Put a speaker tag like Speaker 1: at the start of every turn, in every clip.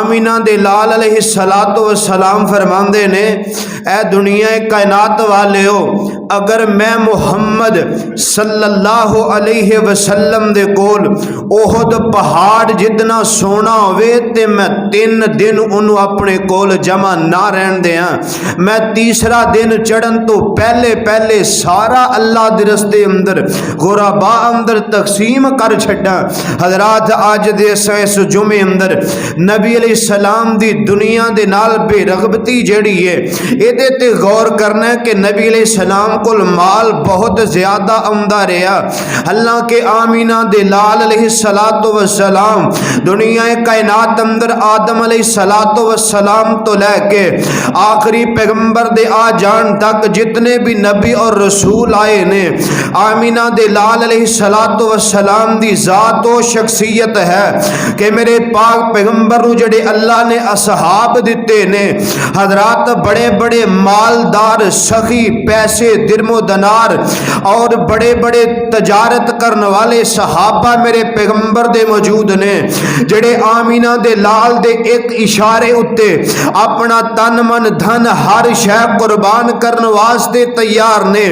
Speaker 1: Amina दे लाल अलैहिस्सलातु वस्सलाम फरमांदे ने, ऐ दुनिया कायनात वालियो, अगर मैं मुहम्मद सल्लल्लाहु अलैहि वसल्लम दे कोल ओहद पहाड़ जितना सोना होवे ते मैं 3 दिन उन्होंने अपने कोल जमा ना रहन दिया। मैं तीसरा दिन चढ़न तो पहले पहले सारा अल्लाह दे रस्ते अंदर गुराबा अंदर तकसीम कर छड्डा। हजरात अज दे इस जुमे अंदर नबी अलैहिस्सलाम दी दुनिया दे नाल बेरगबती जड़ी है, इहदे ते गौर करना है कि नबी अलैहिस्सलाम कोल माल बहुत ज्यादा आंदा रहा। अल्लाह के आमीना दे लाल अलैहिस्सलातु वस्सलाम दुनिया कायनात अंदर आदम अलैहिस्सलातु वस्सलाम तो लैके आखिरी पैगंबर दे आ जान तक जितने भी नबी और रसूल आए ने, आमीना दे लाल अलैहिस्सलातु वस्सलाम दी जात और शख्सियत है कि मेरे पाक पैगंबर नूं जड़े अल्लाह ने असहाब दिते ने, हजरात बड़े बड़े मालदार सखी पैसे दिरमो दनार और बड़े बड़े तजारत करने वाले सहाबा मेरे पैगंबर दे मौजूद ने, जड़े आमीना दे लाल दे एक इशारे उत्ते अपना तन मन धन हर शय कुर्बान करने वास्ते तैयार ने।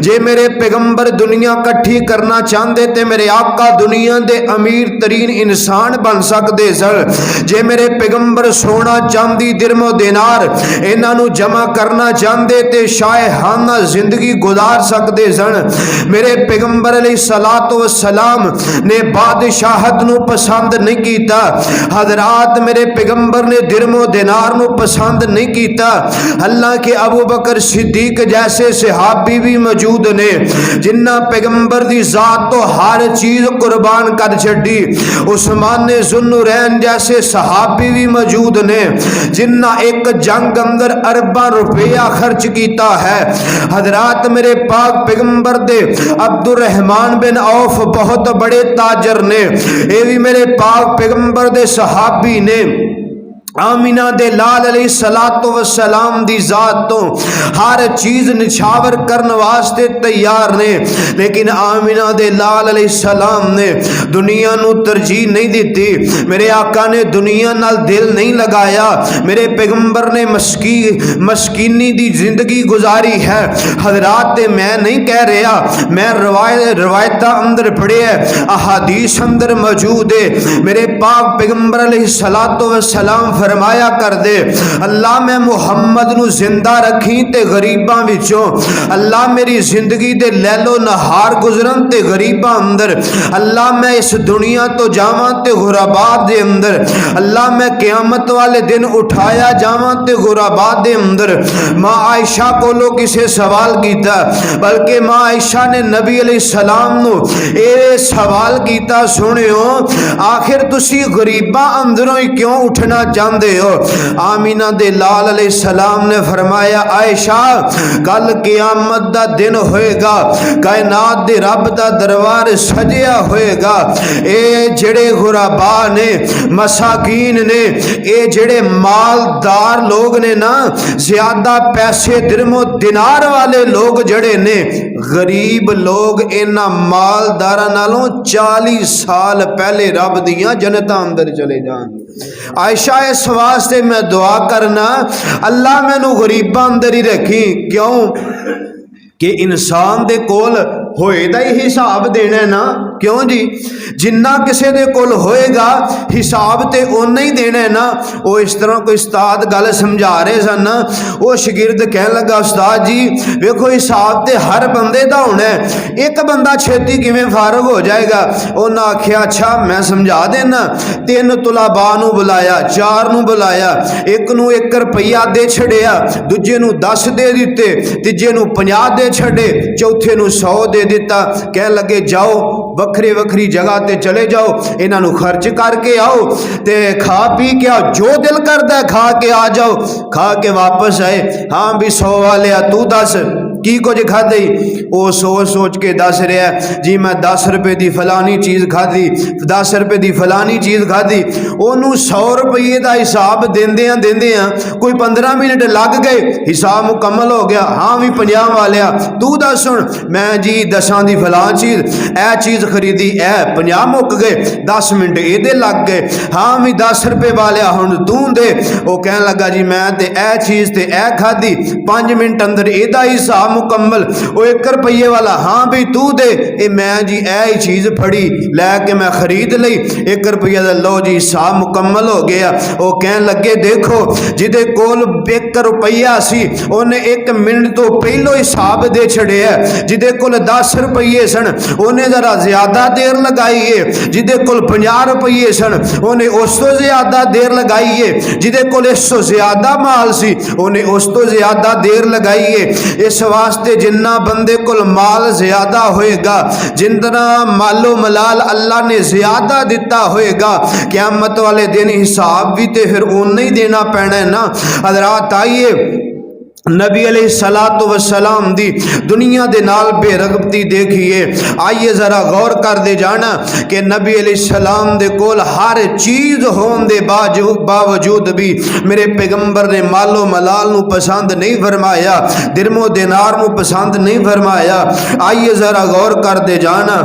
Speaker 1: जे मेरे पैगंबर दुनिया कट्ठी करना चाहते ते मेरे आका दुनिया दे अमीर तरीन इंसान बन सकते सन। जे मेरे पैगंबर सोना चांदी दिरमो दिनार इन्हां नूं जमा करना चाहते ते शायहाना जिंदगी गुजार सकते सन। मेरे पैगंबर अलैहिस्सलातु वस्सलाम ने बादशाहत नूं पसंद नहीं कीता। हजरात मेरे पैगंबर ने दिरमो दिनार नूं पसंद नहीं कीता। अल्लाह के अबू बकर सिद्दीक जैसे सहाबी भी मौजूद ने जिन्ना पैगंबर दी जात तो हर चीज कुर्बान कर छड़ी। उस्मान ज़ुन्नुरैन जैसे सहाबी भी मौजूद ने जिन्ना एक जंग अंदर अरबा रुपया खर्च किया है। हजरात मेरे पाक पैगंबर दे अब्दुर्रहमान बिन औफ बहुत बड़े ताजर ने, ये भी मेरे पाक पैगंबर दे सहाबी ने। आमीना दे लाल अलैहिस्सलातु वस्सलाम दी जात तो हर चीज निछावर करने वास्ते तैयार ने, लेकिन आमीना दे लाल अलैहिस्सलाम ने दुनिया नू तरजीह नहीं दी। मेरे आका ने दुनिया नाल दिल नहीं लगाया। मेरे पैगंबर ने मस्कीनी दी जिंदगी गुजारी है। हजरात मैं नहीं कह रहा, मैं रवायत अंदर पढ़े है, अहादीस अंदर मौजूद है। मेरे पाक पैगंबर अलैहिस्सलातु वस्सलाम फरमाया कर दे, अल्लाह मैं मुहम्मद नू जिंदा रखी ते गरीबां विचों, अल्लाह मेरी जिंदगी दे लैलो नहार गुजरन ते गरीबां अंदर, अल्लाह मैं इस दुनिया तो जावां ते गुराबात दे अंदर, अल्लाह मैं क़यामत वाले दिन उठाया जावां ते गुराबात दे अंदर। मां आयशा कोलों किसे सवाल कीता, बल्कि मां आयशा ने नबी अलैहिस्सलाम नू ये सवाल कीता, सुनियो आखिर तुसी गरीबां अंदरों ही क्यों उठना चाहते हो? आमीना दे लाल अलैहिस्सलाम ने फरमाया, आयशा कल क़यामत दा दिन होएगा, कायनात दे रब दा दरबार सजिया होएगा। ए जेड़े गुराबा ने मसाकीन ने, ए जेड़े मालदार लोग ने ना, ज्यादा पैसे दिरमो दिनार वाले लोग जड़े ने, गरीब लोग इन्हां मालदारां नालों 40 साल पहले रब दियां जन्नतां अंदर चले जान। आयशा इस वास्ते मैं दुआ करना, अल्लाह मैनू गरीबां अंदर ही रखी। क्यों कि इंसान दे कोल होए दा ही हिसाब देना है ना। क्यों जी, जिन्ना किसी दे कोल होएगा हिसाब ते उन्ना ही देना है ना। वो इस तरह कोई उस्ताद गल समझा रहे सन ना, वो शागिर्द कहन लगा, उस्ताद जी वेखो हिसाब ते हर बंदे दा होना है, एक बंदा छेती किवें फारग हो जाएगा। उन्हें आख्या अच्छा मैं समझा देना। 3 तुलाबा नूं बुलाया, 4 नूं बुलाया, एक नूं 1 रुपया दे छड़िया, दूजे नूं 10 दे दिते, तीजे नूं 50 दे छड़े, चौथे नूं 100 दे दिता। कह लगे जाओ वक्री वक्री जगह ते चले जाओ, इन्हां नूं खर्च करके आओ ते खा पी के आओ, जो दिल करदा खा के आ जाओ। खा के वापस आए, हाँ भी 100 वाले तू दस, की कुछ खाधी? वो सोच सोच के दस रहा जी मैं 10 रुपए की फलानी चीज़ खाधी, 10 रुपए की फलानी चीज़ खाधी। ओनू 100 रुपये का हिसाब देंदियां देंदियां कोई 15 मिनट लग गए, हिसाब मुकम्मल हो गया। हाँ भी 50 वालिया तू दस सुन, मैं जी 10 की फलां चीज़ ए चीज़ खरीदी, ए 50 मुक गए, 10 मिनट ये लग गए। हाँ भी 10 रुपए वालिया हुण तू दे। वो कह लगा जी मैं ते ए चीज़ ते ए खाधी, 5 मिनट अंदर एदा हिसाब मुकम्मल। वो 1 रुपये वाला हाँ भी तू दे, ए मैं जी ए ही चीज़ फड़ी लैके मैं खरीद ली, 1 रुपया दा लो जी हिसाब मुकम्मल हो गया। वो कह लगे देखो जिदे कोल 1 रुपया सी उन्हें 1 मिनट तो पहलो हिसाब दे छड़िया, जिदे कोल 10 रुपये सन उन्हें जरा ज्यादा देर लगाई है, जिदे कोल 50 रुपये सन उन्हें उस तो ज्यादा देर लगाई है, जिदे कोल 100 ज्यादा माल सी उन्हें उस तो ज्यादा देर लगाई है। इस वास्ते जिन्ना बंदे कोल माल ज्यादा होएगा, जितना मालो मलाल अल्लाह ने ज्यादा दिता होएगा, क़यामत वाले दिन हिसाब भी तो फिर उन्ना ही देना पैना है ना। हज़रात आइए नबी अलैहिस्सलातु वस्सलाम दी दुनिया दे नाल बेरगबती देखिए। आइए जरा गौर कर दे जाना कि नबी अलैहिस्सलाम दे कोल हर चीज़ होने दे बावजूद भी मेरे पैगंबर ने मालो मलाल नू पसंद नहीं फरमाया, दिरमो दिनार नू पसंद नहीं फरमाया। आइए जरा गौर कर दे जाना।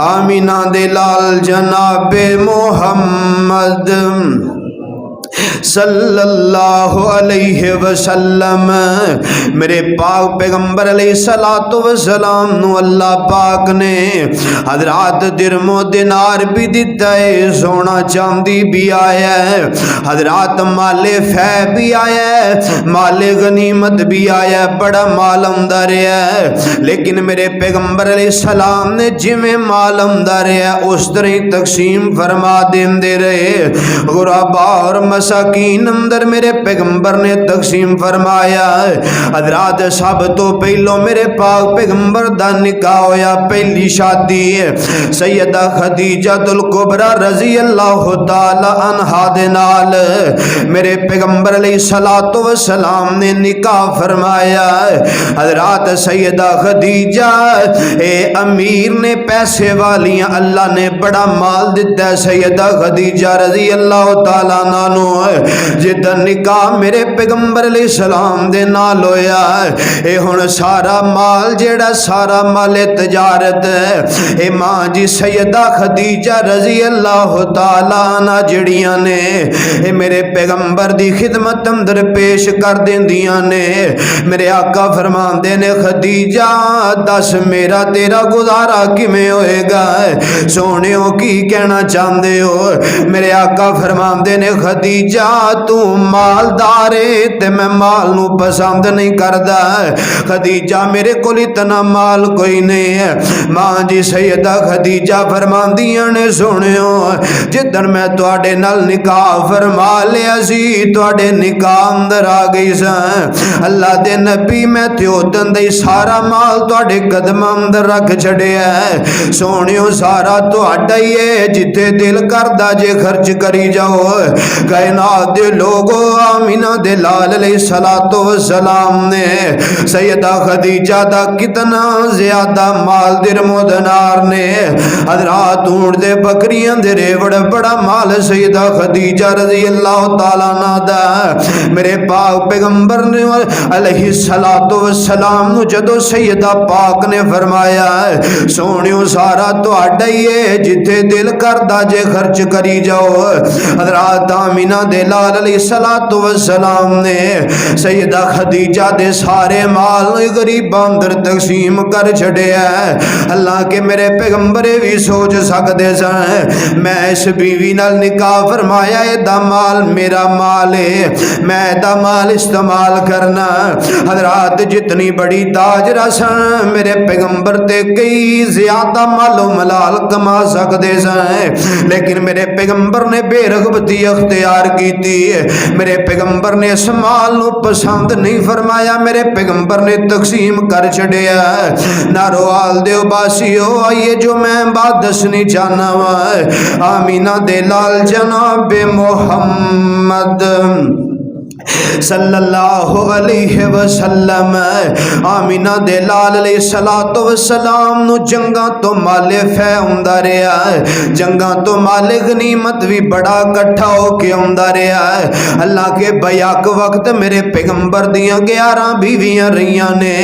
Speaker 1: आमीना दे लाल जनाबे मोहम्मद सल्लल्लाहु अलैहि वसल्लम मेरे पाक पैगंबर अलैहिस्सलातु वस्सलाम नु अल्लाह पाक ने हजरात दिरमो दिनार भी दिता है, सोना चांदी भी आया है, हजरात माले फै भी आया है, माले गनीमत भी आया, बड़ा माल आंदा रहा है। लेकिन मेरे पैगंबर अलैहिस्सलाम ने जिमें माल आंदा रहा उस तरह तकसीम फरमा देंदे रहे। गुरबा और मसाकीन अंदर मेरे पैगंबर ने तकसीम फरमाया। हजरात सब तो पहलो मेरे पाक पैगंबर दा निकाह होया, पहली शादी है सैयदा खदीजतुल कुबरा रजी अल्लाह तआला अन्हा दे नाल मेरे पैगंबर अलैहिस्सलातु वस्सलाम ने निकाह फरमाया। हजरात सैयदा खदीजा ए अमीर ने पैसे वालियां, अल्लाह ने बड़ा माल दिता है। सैयदा खदीजा रजी अल्लाह तआला नानो जिदा निकाह मेरे पैगंबर अलैहिस्सलाम दे नाल होया है, हुण सारा माल जेड़ा सारा माले तजारत है ए मां जी सैयदा खदीजा रजी अल्लाह तआला अन्हा जड़ियां ने ए मेरे पैगंबर दी खिदमत अंदर पेश कर देंदियां ने। मेरे आका फरमांदे ने खदीजा दस मेरा तेरा गुजारा किवें होएगा, सोहणियो की कहना चाहते हो? मेरे आका फरमांदे ने खदीजा तू मालदार है ते मैं माल नू पसंद नहीं करदा, खदीजा मेरे को इतना माल कोई नहीं है। मां जी सैयदा खदीजा फरमांदियां ने सुनियो जिदन मैं तुहाडे नाल निकाह फरमा लिया सी, तुहाडे निकाह अंदर आ गई सा अल्लाह दे नबी, मैं ते उदन दा सारा माल तुहाडे कदम अंदर रख छड़िया है। सोहणियो सारा तुहाडा ही है, जिथे दिल करदा जे खर्च करी जाओ। कायनात दे लोगो आमीना दे लाल अलैहिस्सलातु वस्सलाम ने सैयदा खदीजा दा कितना ज्यादा माल दिरमोदनार ने हजरात ऊंट दे बकरियां दे रेवड़ बड़ा माल सैयदा खदीजा रजी अल्लाह तआला अन्हा दा। मेरे पाक पैगंबर ने अलैहिस्सलातु वस्सलाम नु जदों सैयदा पाक ने फरमाया सोहणियो सारा तुहाडा ही है, जिथे दिल करदा जे खर्च करी जाओ। हजरात आमीना दे लाल अलैहिस्सलातु वस्सलाम ने सैयदा खदीजा दे सारे माल गरीबां अंदर तकसीम कर छड़िया। अल्लाह के मेरे पैगंबर भी सोच सकते सन मैं इस बीवी नाल निकाह फरमाया, एदा माल मेरा माल है, मैं एदा माल इस्तेमाल करना। हजरात जितनी बड़ी ताजरा सन मेरे पैगंबर ते कई ज्यादा मालो मलाल कमा सकते सन, लेकिन मेरे पैगंबर ने बेरगबती अख्तियार की। मेरे पैगंबर ने इस माल नू पसंद नहीं फरमाया, मेरे पैगंबर ने तकसीम कर छड़िया। नारोवाल देव बासियो आइए जो मैं बात दसनी चाहना वा आमीना दे लाल जनाबे मोहम्मद सल्लल्लाहु अलैहि वसल्लम आमीना दे लाल अलैहिस्सलातु वस्सलाम नू जंगां तो माले फै आउंदा रहा है, जंगां तो माले गनीमत भी बड़ा इकट्ठा होके आउंदा रहा है। अल्लाह के बयाक वक्त मेरे पैगंबर दियां 11 बीवियां रहियां ने।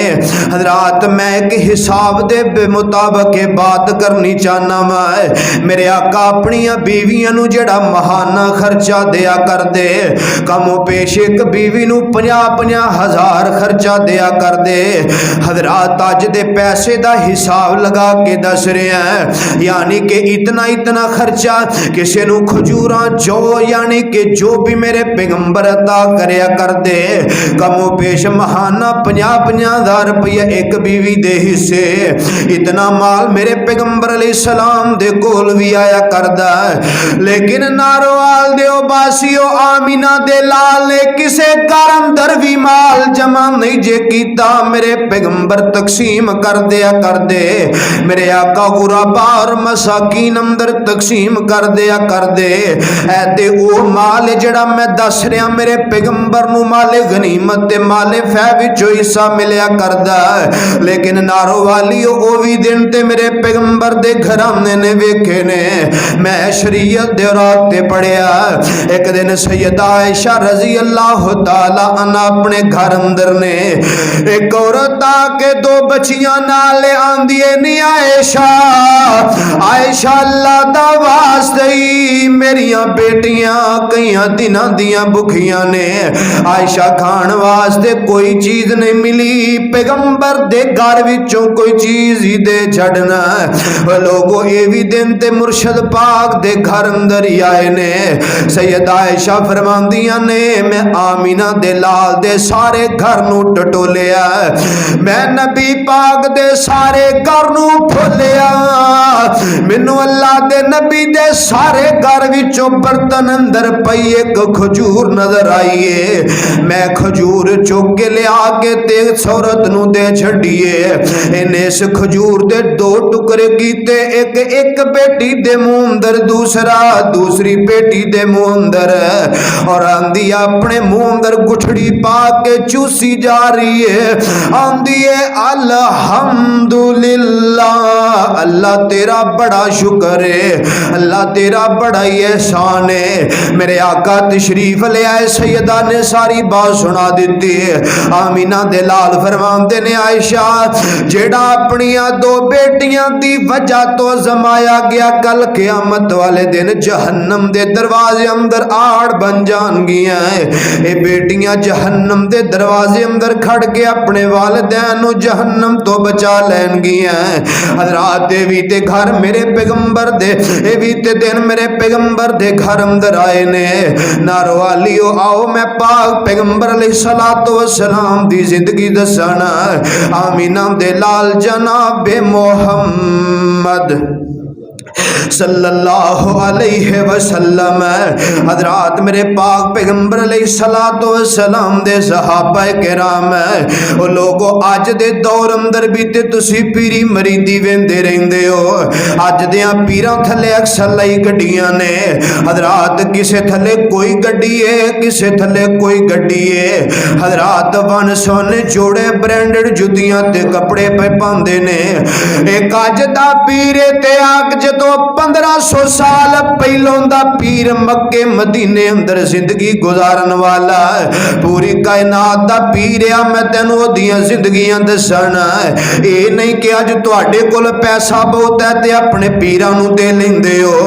Speaker 1: हजरात मैं एक हिसाब दे मुताबिक बात करनी चाहना मैं। मेरे आका अपनी बीवियां नू जेड़ा महाना खर्चा दिया कर दे, कमो पेश एक बीवी नू 50-50 हज़ार खर्चा दिया कर दे। हजरात अज दे पैसे दा हिसाब लगा के दस रहे हैं, यानी कि इतना इतना खर्चा किसी नू खजूरा जो यानी कि जो भी मेरे पैगंबर अता करया कर दे, कमो पेश महाना 50-50 हज़ार रुपया एक बीवी दे हिस्से। इतना माल मेरे पैगंबर अलैहिस्सलाम दे कोल भी आया करदा है। लेकिन नारोवाल दे बासियो आमीना दे लाल ने किसे घर अंदर भी माल जमा नहीं जे कीता, मेरे पैगंबर तकसीम कर दिया कर दे। मेरे आका गुराबा और मसाकीन अंदर तकसीम कर दिया कर दे। ऐते ओ माल जड़ा मैं दस रहा मेरे पैगंबर नू माले गनीमत ते माले फै विचों हिस्सा मिलिया करदा है। लेकिन नारो वाली ओ भी दिन ते मेरे पैगंबर दे घराने ने वेखे ने। मैं शरीयत दे रात ते पढ़िया एक दिन सैयदा आयशा रजी अल्लाह तआला अन्हा अपने घर अंदर ने एक औरत आके 2 बच्चियां नाल आंदी है नी आयशा, आयशा अल्लाह दा वास्ते मेरिया बेटियां कई दिनां दियां भुखियां ने, आयशा खान वास्ते कोई चीज नहीं मिली, पैगंबर दे घर विचों कोई चीज ही दे छड़ना। लोगों ये भी दिन ते मुर्शद पाक दे घर अंदर ही आए ने। सैयदा आयशा फरमांदियां ने मैं आमीना दे लाल दे सारे घर नू टटोलिया, मैं नबी पाक दे सारे घर नू फुलिया, मैनू अल्लाह दे नबी दे सारे घर विचों बर्तन अंदर पई एक खजूर नजर आई है। मैं खजूर चुक के लिया के ते औरत नू दे छड़िए। इन्हें इस खजूर दे 2 टुकड़े कीते, एक एक बेटी दे मुंह अंदर, दूसरा दूसरी बेटी दे मुंह अंदर, और आंधी अपने मुंह अंदर गुठड़ी पा के चूसी जा रही है। आंधी है अल्हम्दुलिल्लाह, अल्लाह तेरा बड़ा शुक्र है, अल्लाह तेरा बड़ा ही एहसान है। मेरे आका तशरीफ ले आए, सैयदा ने सारी बात सुना दी है। आमीना दे लाल फरमाते ने आयशा जेड़ा अपनी 2 बेटियां दी वजह तो जमाया गया, कल क़यामत वाले दिन जहन्नम दे दरवाजे अंदर आड़ बन जाएंगियां। ये बेटियां जहन्नम दे दरवाजे अंदर खड़ के अपने वालिदैन नू जहन्नम तो बचा लैनगियां। हज़रात भी ते घर मेरे पैगंबर दे, ये भी ते दिन मेरे पैगंबर दे घर अंदर आए ने। नारो वालियो आओ मैं पाक पैगंबर अलैहिस्सलातु वस्सलाम दी जिंदगी दसना। आमीना दे लाल जनाब मोहम्मद सल्लल्लाहु अलैहि वसल्लम, हजरात मेरे पाक पैगंबर अलैहिस्सलातु वस्सलाम दे सहाबा किराम, ओ लोगो अज दे दौर अंदर भी ते तुसी पीरी मरीदी वेंदे रहंदे हो। अज दियां पीरां थले अक्सर लाई गड्डियां ने। हजरात किसे थले कोई गड्डी है, किसे थले कोई गड्डी है। हजरात वन सोने जोड़े ब्रांडेड जुतियां ते कपड़े पे पांदे ने। एक अज दा पीर ते आग जदों 1500 साल पहलों दा पीर मक्के मदीने अंदर जिंदगी गुजारन वाला, पूरी कायनात दा पीर आ। मैं तेन ओदियां जिंदगियां दसना। ये नहीं कि अज तुहाडे कोल पैसा बहुत है ते अपने पीरां नू दे लेंदे हो,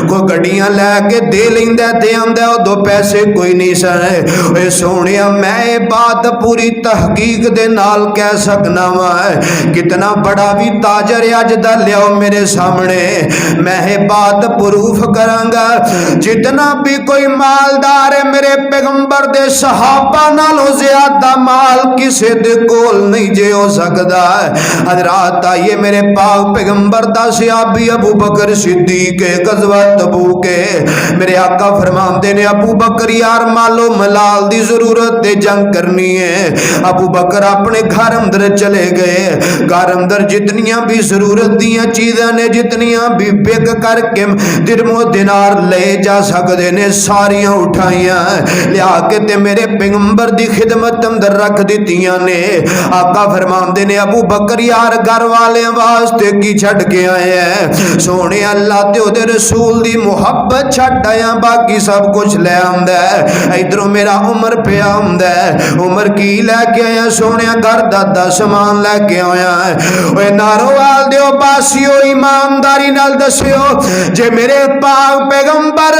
Speaker 1: कोई गड्डियां लैके दे लेंदा ते आंदा उदों पैसे कोई नहीं सन। सोने मैं ये बात पूरी तहकीक दे नाल कह सकना वा, कितना बड़ा भी ताजर अज दा लियाओ मेरे सामने, मैं ये बात प्रूफ करांगा। जितना भी कोई मालदार है मेरे पैगंबर दे सहाबा नालों ज्यादा माल किसे दे कोल नहीं जे हो सकदा। हजरात आइए मेरे पाक पैगंबर दा सहाबी अबू बकर सिद्दीक गज़वा तबूक के मेरे आका फरमाते ने अबू बकर यार मालो मलाल दी जरूरत ते जंग करनी है। अबू बकर अपने घर अंदर चले गए। घर अंदर जितनियां भी जरूरत दियां चीज़ां ने, जितनियां भी बिक करके दिरमो दिनार ले जा सकते ने सारियां उठाइया लिया के ते मेरे पैगंबर दी खिदमत अंदर रख दित्तियां ने। आका फरमांदे ने अबू बकर यार घर वाले वास्ते की छड़ के आए हैं सोने अल्लाह ते ओदे रसूल दी मुहब्बत छड़ आया बाकी सब कुछ ले आंदा है। इधरों मेरा उमर पिया आंदा है उमर की लैके आया सोने घर दा समान लैके आया है। नारोवाल दियो पासियो ईमानदारी नाल दसियो जे मेरे पाक पैगंबर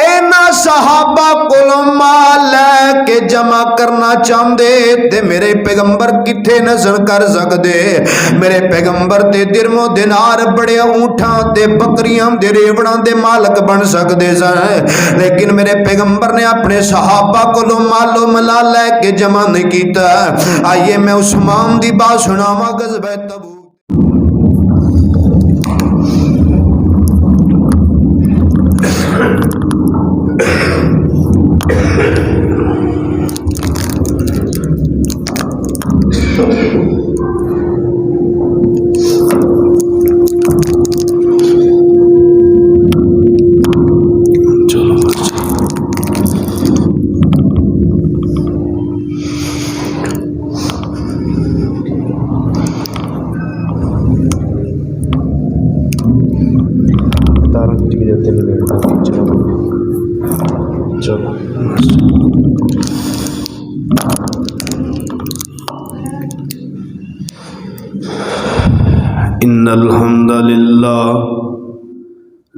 Speaker 1: इन्हां सहाबा कोलों माल लैके जमा करना चाहते ते मेरे पैगंबर किथे नजर कर सकते। मेरे पैगंबर ते दिरमो दिनार बड़े ऊंठां ते बकरियां दे रेवड़ां दे मालक बन सकते सन लेकिन मेरे पैगंबर ने अपने सहाबा कोलों मालो मला लैके जमा नहीं कीता। आइए मैं उस्मान दी बात सुनावा गज़वे तबूक। इन्नल हम्दुलिल्लाह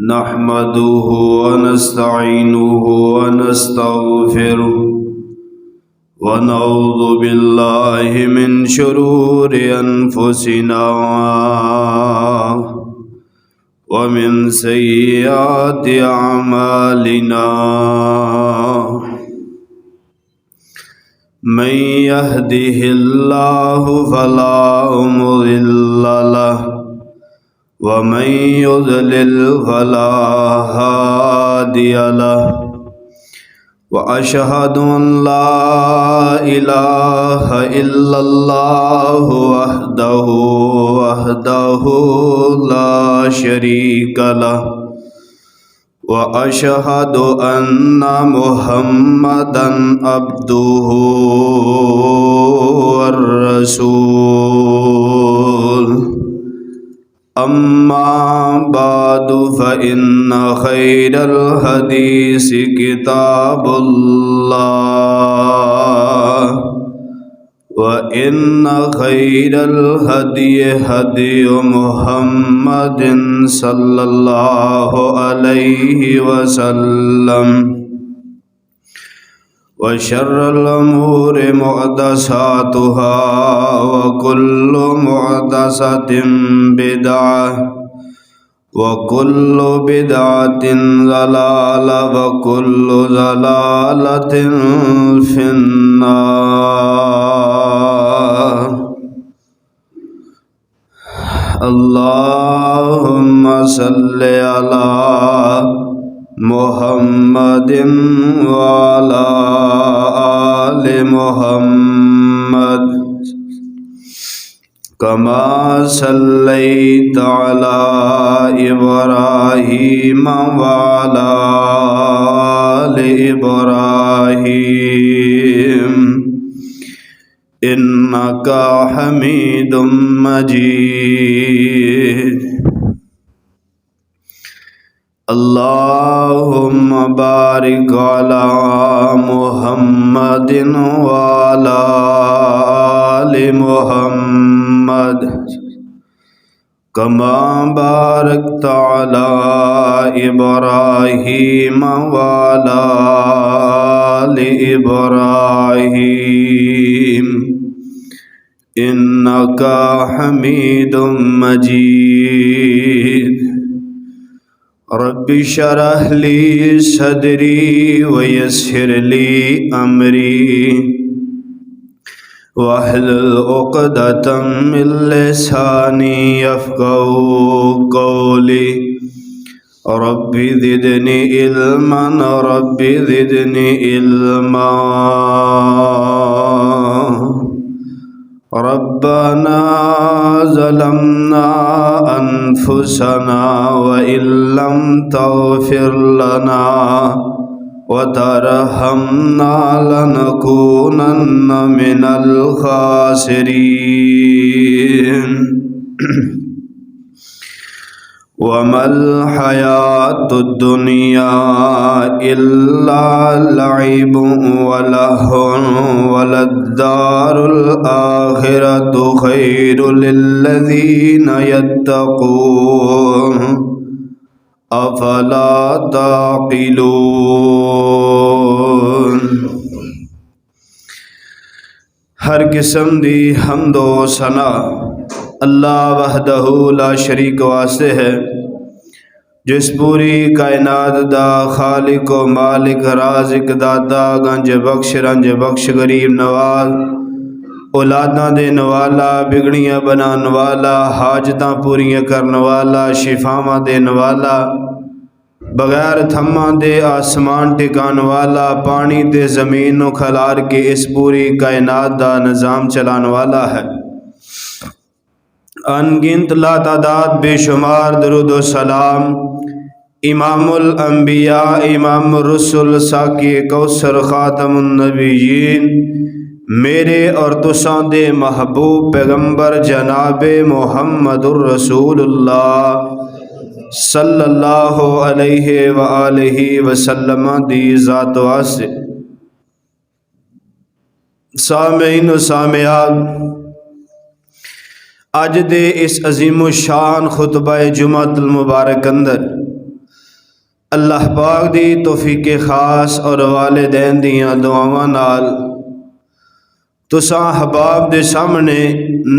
Speaker 1: नहमदुहु व नस्तईनुहु व नस्तगफिरुहु व नऊज़ु बिल्लाहि मिन शुरूरि अनफुसिना व मिन सय्यिआति अमालिना। मन यहदिहिल्लाहु फला मुदिल्ल लहु व मन युद्लिल फला हादिय लहु व अशहदु अन ला इलाहा इल्लल्लाहु वहदहु ला शरीका लहु व अशहदु अन्ना मुहम्मदन अब्दुहु वर रसूल। अम्मा बादु फ़इन्न खैरल हदीस किताबुल्लाह व इन्न खैरल हदी हदी मुहम्मदिन सल्लल्लाहु अलैहि वसल्लम व शर्रल उमूरि मुहदसातुहा व कुल्लु मुहदसतिन बिदअह व कुल्लु बिदअतिन ज़लाला व कुल्लु ज़लालतिन फिन्नार। अल्लाहुम्मा सल्लि अला मुहम्मदिन व अला आलि मुहम्मद कमा सल्लैत अला इब्राहीम व अला आलि इब्राहीम इन्नका हमीदुम मजीद। अल्लाहुम्मा बारिक अला मुहम्मदिन व अला आलि मुहम्मद कमा बारकत अला इब्राहीम व अला आलि इब्राहीम इन्नका हमीदुम मजीद। रब्बि शरह ली सदरी व यस्सिर ली अमरी वहलुल उक़दतम मिन लिसानी यफ़क़हू क़ौली। रब्बि ज़िदनी इल्मन रब्बि ज़िदनी इल्मा रब्बना ज़लमना अनफुसना व इल्लम तग़फिर लना व तरहमना लनकूनन्न मिनल खासिरीन। वमल हयातुद दुनिया इल्ला लइबुन व लहवुन वलद्दारुल आखिरतु खैरुल लिल्लज़ीना यत्तक़ून अफला ताक़िलून। हर किस्म दी हम्दो सना अल्लाह वहदहू ला शरीक वास्ते है, जिस पूरी कायनात दा खालिक व मालिक राज़िक दाता गंज बख्श गरीब नवाज औलादा देन वाला बिगड़ियाँ बनाने वाला हाजतां पूरियाँ करने वाला शिफावां देने वाला बगैर थम्मा दे आसमान टिकाने वाला पानी ते ज़मीन नू खलार के इस पूरी कायनात दा निज़ाम चलाने वाला है। अनगिनत लातादाद बेशुमार दरूद व सलाम इमामुल अंबिया इमामुर रुसुल साकी कौसर खातमुन नबीयीन मेरे और तुसां दे महबूब पैगंबर जनाबे मुहम्मदुर रसूलुल्लाह सल्लल्लाहु अलैहि व आलिहि वसल्लम दी ज़ात वास्ते। सामीन व सामियात, अज दे इस अजीम शान खुतबा जुमातुल मुबारक अंदर अल्लाह पाक दी तौफीक खास और वालिदैन दियां दुआवां नाल तुसां हबाब दे सामने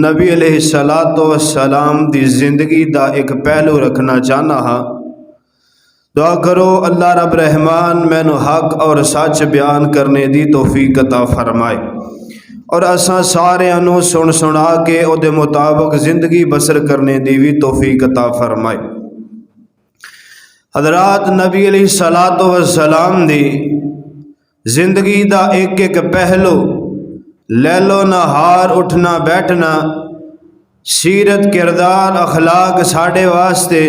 Speaker 1: नबी अलैहिस्सलातु वस्सलाम दी जिंदगी दा एक पहलू रखना चाहना हाँ। दुआ करो अल्लाह रब रहमान मैनू हक और सच बयान करने दी तौफीक अता फरमाए और असां सारियां नू सुन सुना के उहदे मुताबिक जिंदगी बसर करने दी भी तौफीक अता फरमाए। हज़रात, नबी अलैहिस्सलातु वस्सलाम दी जिंदगी दा एक एक पहलू लैलो नहार उठना बैठना सीरत किरदार अखलाक साढ़े वास्ते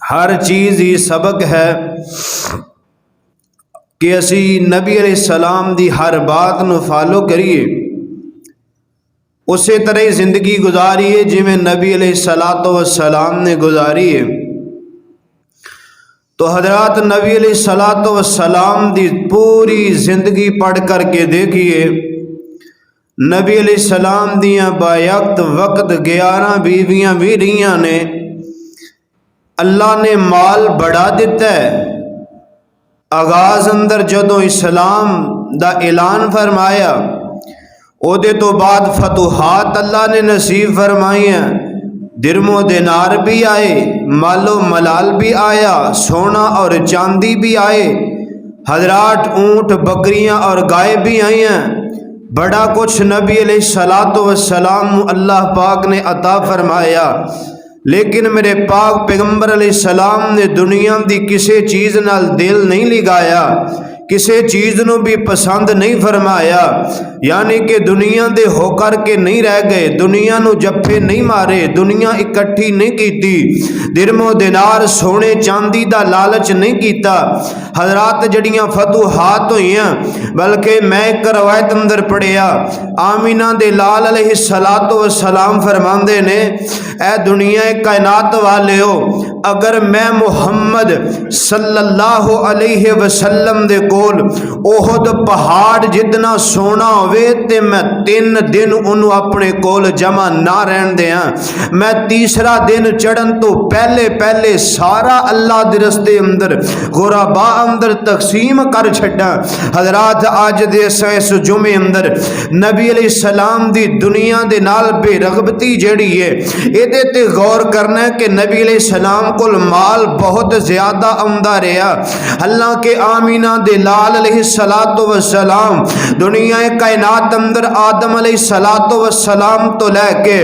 Speaker 1: हर चीज़ ही सबक है कि असी नबी अलैहिस्सलाम दी हर बात नू फॉलो करिए, उस तरह ही जिंदगी गुजारिए जिमें नबी अलैहिस्सलातु वस्सलाम ने गुजारी है। तो हजरत नबी अलैहिस्सलातु वस्सलाम दी पूरी जिंदगी पढ़ करके देखिए। नबी अलैहिस्सलाम दियां बायक्त वक्त 11 बीवियां भी रहियां ने। अल्लाह ने माल बढ़ा दिता है। आगाज अंदर जदों इस्लाम दा ऐलान फरमाया, ओदे तो बाद फतुहात अल्लाह ने नसीब फरमाइया। दिरमो दिनार भी आए, मालो मलाल भी आया, सोना और चांदी भी आए, हजरात ऊंट बकरियां और गाय भी आई हैं। बड़ा कुछ नबी अलैहिस्सलातु वस्सलाम अल्लाह पाक ने अता फरमाया। लेकिन मेरे पाक पैगंबर अलैहिस्सलाम ने दुनिया की किसी चीज़ नाल दिल नहीं लगाया, किसी चीज़ नू भी पसंद नहीं फरमाया। यानी कि दुनिया दे होकर के नहीं रह गए, दुनिया नू जप्फे नहीं मारे, दुनिया इकट्ठी नहीं कीती, दिरमो दिनार सोने चांदी दा लालच नहीं कीता। हजरात जड़ियां फतुहात होइयां, बल्कि मैं एक रवायत अंदर पढ़िया, आमीना दे लाल अलैहिस्सलातु वस्सलाम फरमांदे ने, ऐ दुनिया कायनात वाले हो, अगर मैं मुहम्मद सल्लल्लाहु अलैहि वसल्लम दे कोल ओहद पहाड़ जितना सोना होवे ते मैं 3 दिन उन्होंने अपने कोल जमा ना रहन दिया। मैं तीसरा दिन चढ़न तो पहले पहले सारा अल्लाह दे रस्ते अंदर गुराबा अंदर तकसीम कर छड्डा। हजरात अज दे इस जुमे अंदर नबी अलैहिस्सलाम दी दुनिया दे नाल बेरगबती जड़ी है, इहदे ते गौर करना है कि नबी अलैहिस्सलाम कोल माल बहुत ज्यादा आंदा रहा। अल्लाह के आमीना दे लाल अलैहिस्सलातु वस्सलाम दुनिया कायनात अंदर आदम अलैहिस्सलातु वस्सलाम तो लैके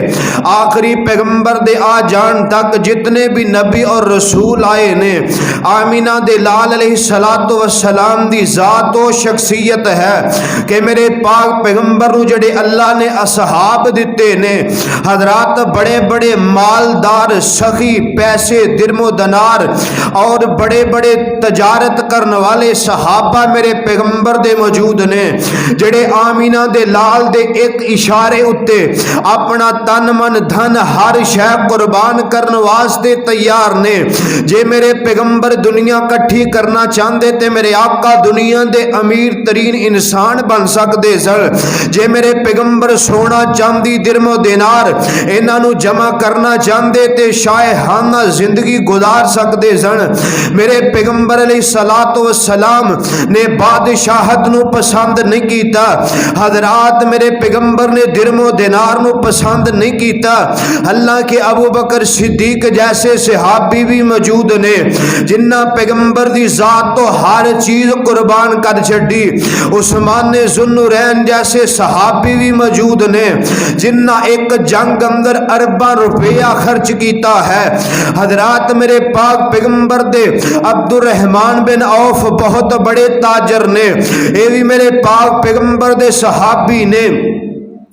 Speaker 1: आखिरी पैगंबर दे आ जान तक जितने भी नबी और रसूल आए ने, आमीना दे लाल अलैहिस्सलातु वस्सलाम दी जात और शख्सियत है कि मेरे पाक पैगंबर नूं जड़े अल्लाह ने असहाब दिते ने, हजरात बड़े बड़े मालदार सखी पैसे दिरमो दनार और बड़े बड़े तजारत करने वाले सहाबा मेरे पैगंबर दे मौजूद ने, जड़े आमीना दे लाल दे एक इशारे उत्ते अपना तन मन धन हर शै कुर्बान करने वास्ते तैयार ने। जे मेरे पैगंबर दुनिया कट्ठी करना चाहते ते मेरे आका दुनिया दे अमीर तरीन इंसान बन सकते सन। जे मेरे पैगंबर सोना चांदी दिरमो दिनार इन्हां नूं जमा करना चाहते ते शायहाना जिंदगी गुजार सकते सन। मेरे पैगंबर अलैहिस्सलातु वस्सलाम ने बादशाहत नूं पसंद नहीं कीता, हजरात मेरे पैगंबर ने दिरमो दिनार नूं पसंद नहीं कीता। अल्लाह के अबू बकर सिद्दीक जैसे सहाबी भी मौजूद ने जिन्ना पैगंबर दी जात तो हर चीज कुर्बान कर छड़ी। उस्मान ज़ुन्नुरैन जैसे सहाबी भी मौजूद ने जिन्ना एक जंग अंदर अरबा रुपया खर्च किया है। हजरात मेरे पाक पैगंबर दे अब्दुर्रहमान बिन औफ बहुत बड़े ताजर ने, ये भी मेरे पाक पैगंबर दे सहाबी ने।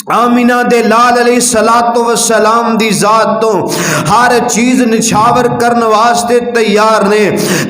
Speaker 1: आमीना दे लाल अलैहिस्सलातु वस्सलाम दी जात तो हर चीज निछावर करने वास्ते तैयार ने,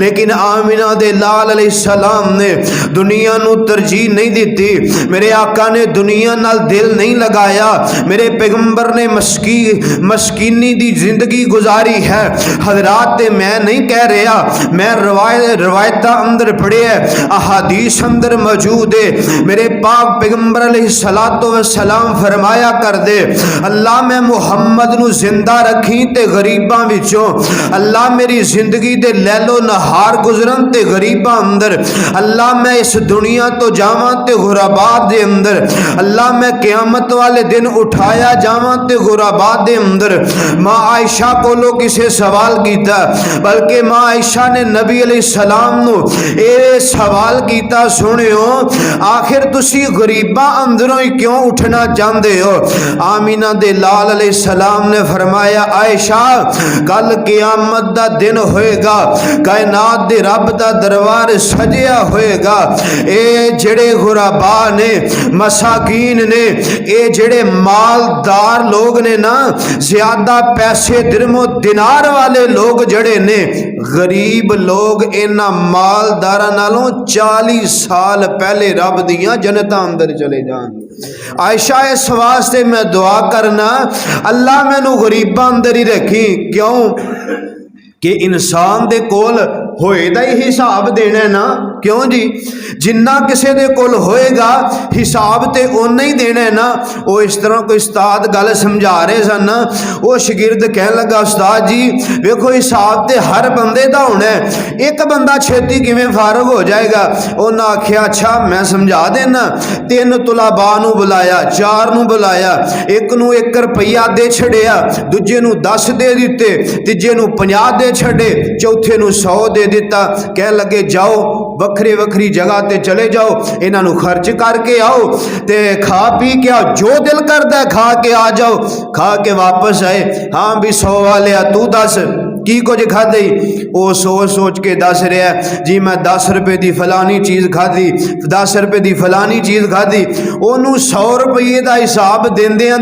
Speaker 1: लेकिन आमीना दे लाल अलैहिस्सलाम ने दुनिया नू तरजीह नहीं दी। मेरे आका ने दुनिया नाल दिल नहीं लगाया। मेरे पैगंबर ने मस्कीनी दी जिंदगी गुजारी है। हजरात मैं नहीं कह रहा, मैं रवायत अंदर पढ़े है, अहादीस अंदर मौजूद है। मेरे पाक पैगंबर अलैहिस्सलातु वस्सलाम फरमाया कर दे, अल्लाह मैं मुहम्मद नू जिंदा रखी ते गरीबां विचों, अल्लाह मेरी जिंदगी दे लैलो नहार गुजरन ते गरीबां अंदर, अल्लाह मैं इस दुनिया तो जावां ते गुराबात दे अंदर, अल्लाह मैं क़यामत वाले दिन उठाया जावां ते गुराबात दे अंदर। मां आयशा कोलों किसे सवाल कीता, बल्कि मां आयशा ने नबी अलैहिस्सलाम नू ये सवाल कीता, सुनियो आखिर तुसी गरीबां अंदरों ही क्यों उठना चाहते हो? आमीना दे लाल अलैहिस्सलाम ने फरमाया, आयशा कल क़यामत दा दिन होएगा, कायनात दे रब दा दरबार सजिया होएगा, ए जेड़े गुराबा ने मसाकीन ने, ए जेड़े मालदार लोग ने ना, ज्यादा पैसे दिरमो दिनार वाले लोग जड़े ने, गरीब लोग इन्हां मालदारां नालों 40 साल पहले रब दियां जन्नतां अंदर चले जान। आयशा इस वास्ते मैं दुआ करना, अल्लाह मैनू गरीबां अंदर ही रखी। क्यों कि इंसान दे कोल होए दा ही हिसाब देना है ना। क्यों जी, जिन्ना किसी दे कोल होएगा हिसाब ते उन्ना ही देना है ना। वो इस तरह कोई उस्ताद गल समझा रहे सन ना, वो शागिर्द कहन लगा, उस्ताद जी वेखो हिसाब ते हर बंदे दा होना है, एक बंदा छेती किवें फारग हो जाएगा। उन्हें आख्या अच्छा मैं समझा देना। 3 तुलाबा नू बुलाया, 4 नू बुलाया, एक नू 1 रुपया दे छड़िया, दूजे नू 10 दे दिते, तीजे नू 50 दे छड़े, चौथे नू 100 दे दिता। कह लगे जाओ वक्री वक्री जगह ते चले जाओ, इन्हां नू खर्च करके आओ ते खा पी के आओ, जो दिल करदा खा के आ जाओ। खा के वापस आए, हाँ भी 100 वाले तू दस की कुछ खाधी? वो सोच सोच के दस रहा जी मैं 10 रुपए की फलानी चीज़ खाधी, 10 रुपए की फलानी चीज़ खाधी। ओनू 100 रुपये का हिसाब देंदियां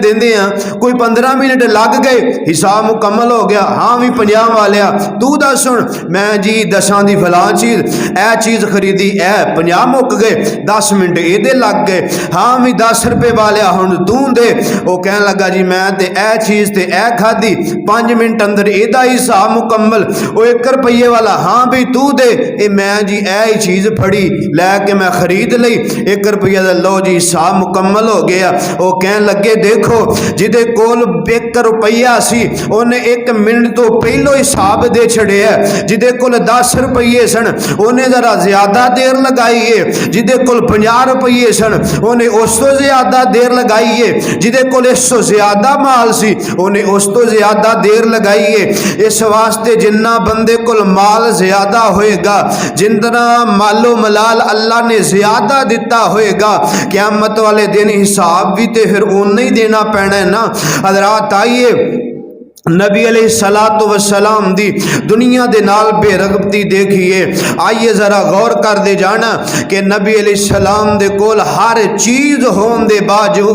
Speaker 1: कोई 15 मिनट लग गए, हिसाब मुकम्मल हो गया। हाँ भी 50 वाले तू दस सुन, मैं जी 10 की फलां चीज़ ए चीज़ खरीदी, ए 50 मुक गए, 10 मिनट ये लग गए। हाँ भी 10 रुपए वाले हुण तू दे। वो कह लगा जी मैं ते ए चीज़ ते ए खाधी, 5 मिनट अंदर एदा हिसाब मुकम्मल। वो 1 रुपये वाला हाँ भी तू दे, ए मैं जी ए ही चीज़ फड़ी लैके मैं खरीद ली, 1 रुपया दा लो जी हिसाब मुकम्मल हो गया। वो कह लगे देखो जिदे कोल 1 रुपया सी उन्हें 1 मिनट तो पहलो हिसाब दे छड़िया, जिदे कोल 10 रुपये सन उन्हें जरा ज्यादा देर लगाई है, जिदे कोल 50 रुपये सन उन्हें उस तो ज्यादा देर लगाई है, जिदे कोल 100 ज्यादा माल सी उन्हें उस तो ज्यादा देर लगाई है। इस वास्ते जिन्ना बंदे कोल माल ज्यादा होएगा, जितना मालो मलाल अल्लाह ने ज्यादा दिता होएगा, क़यामत वाले दिन हिसाब भी तो फिर उन्ना ही देना पैना है ना। हज़रात आइए नबी अलैहिस्सलातु वस्सलाम दी दुनिया दे नाल बेरगबती देखिए। आइए जरा गौर कर दे जाना कि नबी अलैहिस्सलाम दे कोल हर चीज होने दे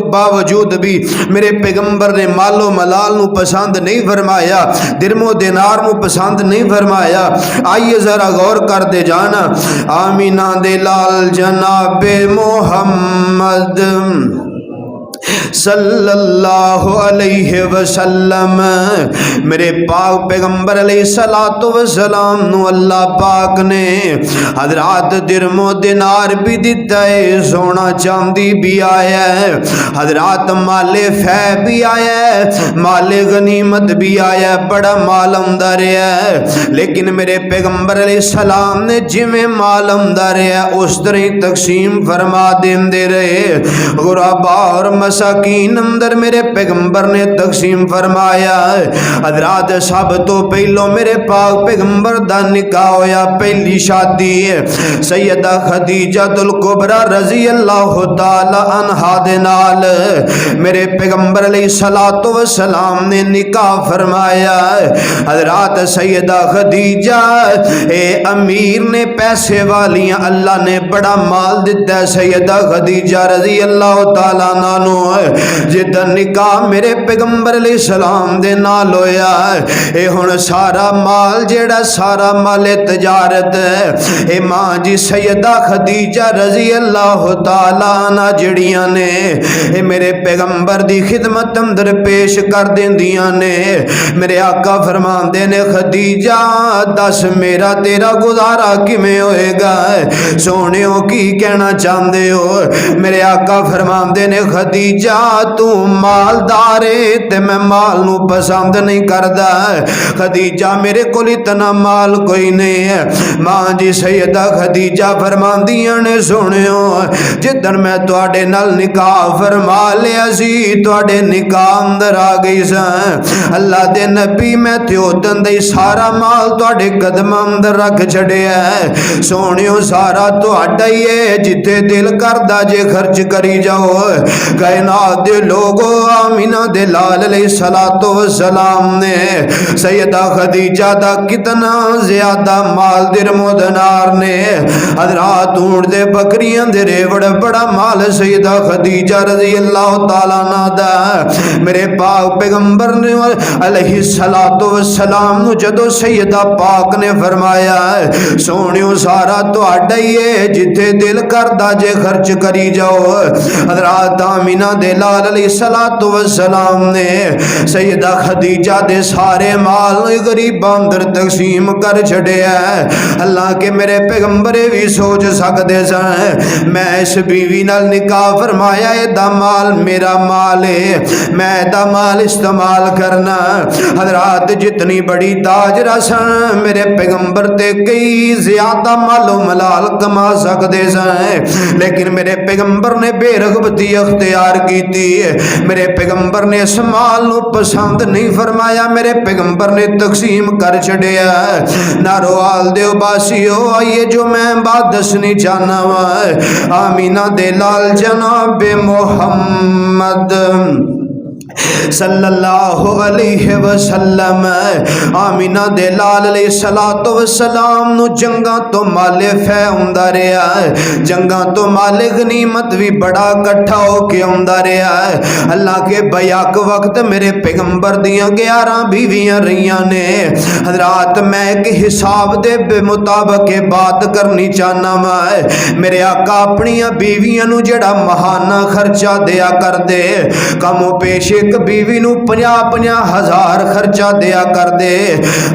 Speaker 1: बावजूद भी मेरे पैगंबर ने मालो मलाल नू पसंद नहीं फरमाया, दिरमो दिनार नू पसंद नहीं फरमाया। आइए जरा गौर कर दे जाना। आमीना दे लाल जनाबे मोहम्मद सल्लल्लाहु अलैहि वसल्लम मेरे पाक पैगंबर अलैहिस्सलातु वस्सलाम नु अल्लाह पाक ने हजरात दिरमो दिनार भी दिता है, सोना चांदी भी आया है, हजरात माले फै भी आया है, माले गनीमत भी आया, बड़ा माल आंदा रहा है। लेकिन मेरे पैगंबर अलैहिस्सलाम ने जिवें माल आंदा रहा उस तरह ही तकसीम फरमा देंदे रहे। गुरबा और मसाकीन अंदर मेरे पैगंबर ने तकसीम फरमाया। हजरात सब तो पहलो मेरे पाक पैगंबर दा निकाह होया, पहली शादी है सैयदा खदीजतुल कुबरा रजी अल्लाह तआला अन्हा दे नाल मेरे पैगंबर अलैहिस्सलातु वस्सलाम ने निकाह फरमाया। हजरात सैयदा खदीजा ए अमीर ने पैसे वालियां, अल्लाह ने बड़ा माल दिता है। सैयदा खदीजा रजी अल्लाह तआला नानो जिदा निकाह मेरे पैगंबर अलैहिस्सलाम दे नाल होया है। हुण सारा माल जेड़ा सारा माले तजारत है ए मां जी सैयदा खदीजा रजी अल्लाह तआला अन्हा जड़ियां ने ए मेरे पैगंबर दी खिदमत अंदर पेश कर देंदियां ने। मेरे आका फरमांदे ने खदीजा दस मेरा तेरा गुजारा किवें होएगा, सोहणियो की कहना चाहते हो। मेरे आका फरमांदे ने खदीजा तू मालदार है ते मैं माल नू पसंद नहीं करदा। खदीजा मेरे कोल इतना माल कोई नहीं है। मां जी सैयदा खदीजा फरमांदियां ने सुनियो जिदन मैं तुहाडे नाल निकाह फरमा लिया सी, तुहाडे निकाह अंदर आ गई सा अल्लाह दे नबी, मैं ते उदन दा सारा माल तुहाडे कदम अंदर रख छड़िया है। सोहणियो सारा तुहाडा ही है, जिथे दिल करदा जे खर्च करी जाओ। कायनात दे लोगो आमीना दे लाल अलैहिस्सलातु वस्सलाम ने सैयदा खदीजा दा कितना ज्यादा माल दिरमो दिनार ने हजरात ऊंट दे बकरियां दे रेवड़ बड़ा माल सैयदा खदीजा रजी अल्लाह तआला अन्हा दा। मेरे पाक पैगंबर ने अलैहिस्सलातु वस्सलाम नु जदों सैयदा पाक ने फरमाया सोहणियो सारा तुहाडा ही है, जिथे दिल करदा जे खर्च करी जाओ। हजरात आमीना दे लाल अलैहिस्सलातु वस्सलाम ने सैयदा खदीजा दे सारे माल गरीबां अंदर तकसीम कर छड़िया। अल्लाह के मेरे पैगंबर भी सोच सकते सन मैं इस बीवी नाल निकाह फरमाया, एदा माल मेरा माल है, मैं एदा माल इस्तेमाल करना। हजरात जितनी बड़ी ताजरा सन मेरे पैगंबर ते कई ज्यादा मालो मलाल कमा सकते सन, लेकिन मेरे पैगंबर ने बेरगबती अख्तियार की। मेरे पैगंबर ने इस माल नू पसंद नहीं फरमाया, मेरे पैगंबर ने तकसीम कर छड़िया। नारोवाल दे बासियो आइए जो मैं बात दसनी चाहना वा आमीना दे लाल जनाबे मोहम्मद सल्लल्लाहु अलैहि वसल्लम आमीना दे लाल अलैहिस्सलातु वस्सलाम नु जंगा तो माले फै हुंदा रहा है, जंगा तो माले गनीमत भी बड़ा इकट्ठा होके आंदा रहा है। अल्लाह के बयाक वक्त मेरे पैगंबर दियां 11 बीवियां रहियां ने। हजरात मैं एक हिसाब दे मुताबिक बात करनी चाहना मैं। मेरे आका अपनी बीवियां नु जेड़ा महाना खर्चा दिया कर दे, कमो पेश एक बीवी नू 50-50 हज़ार खर्चा दिया कर दे।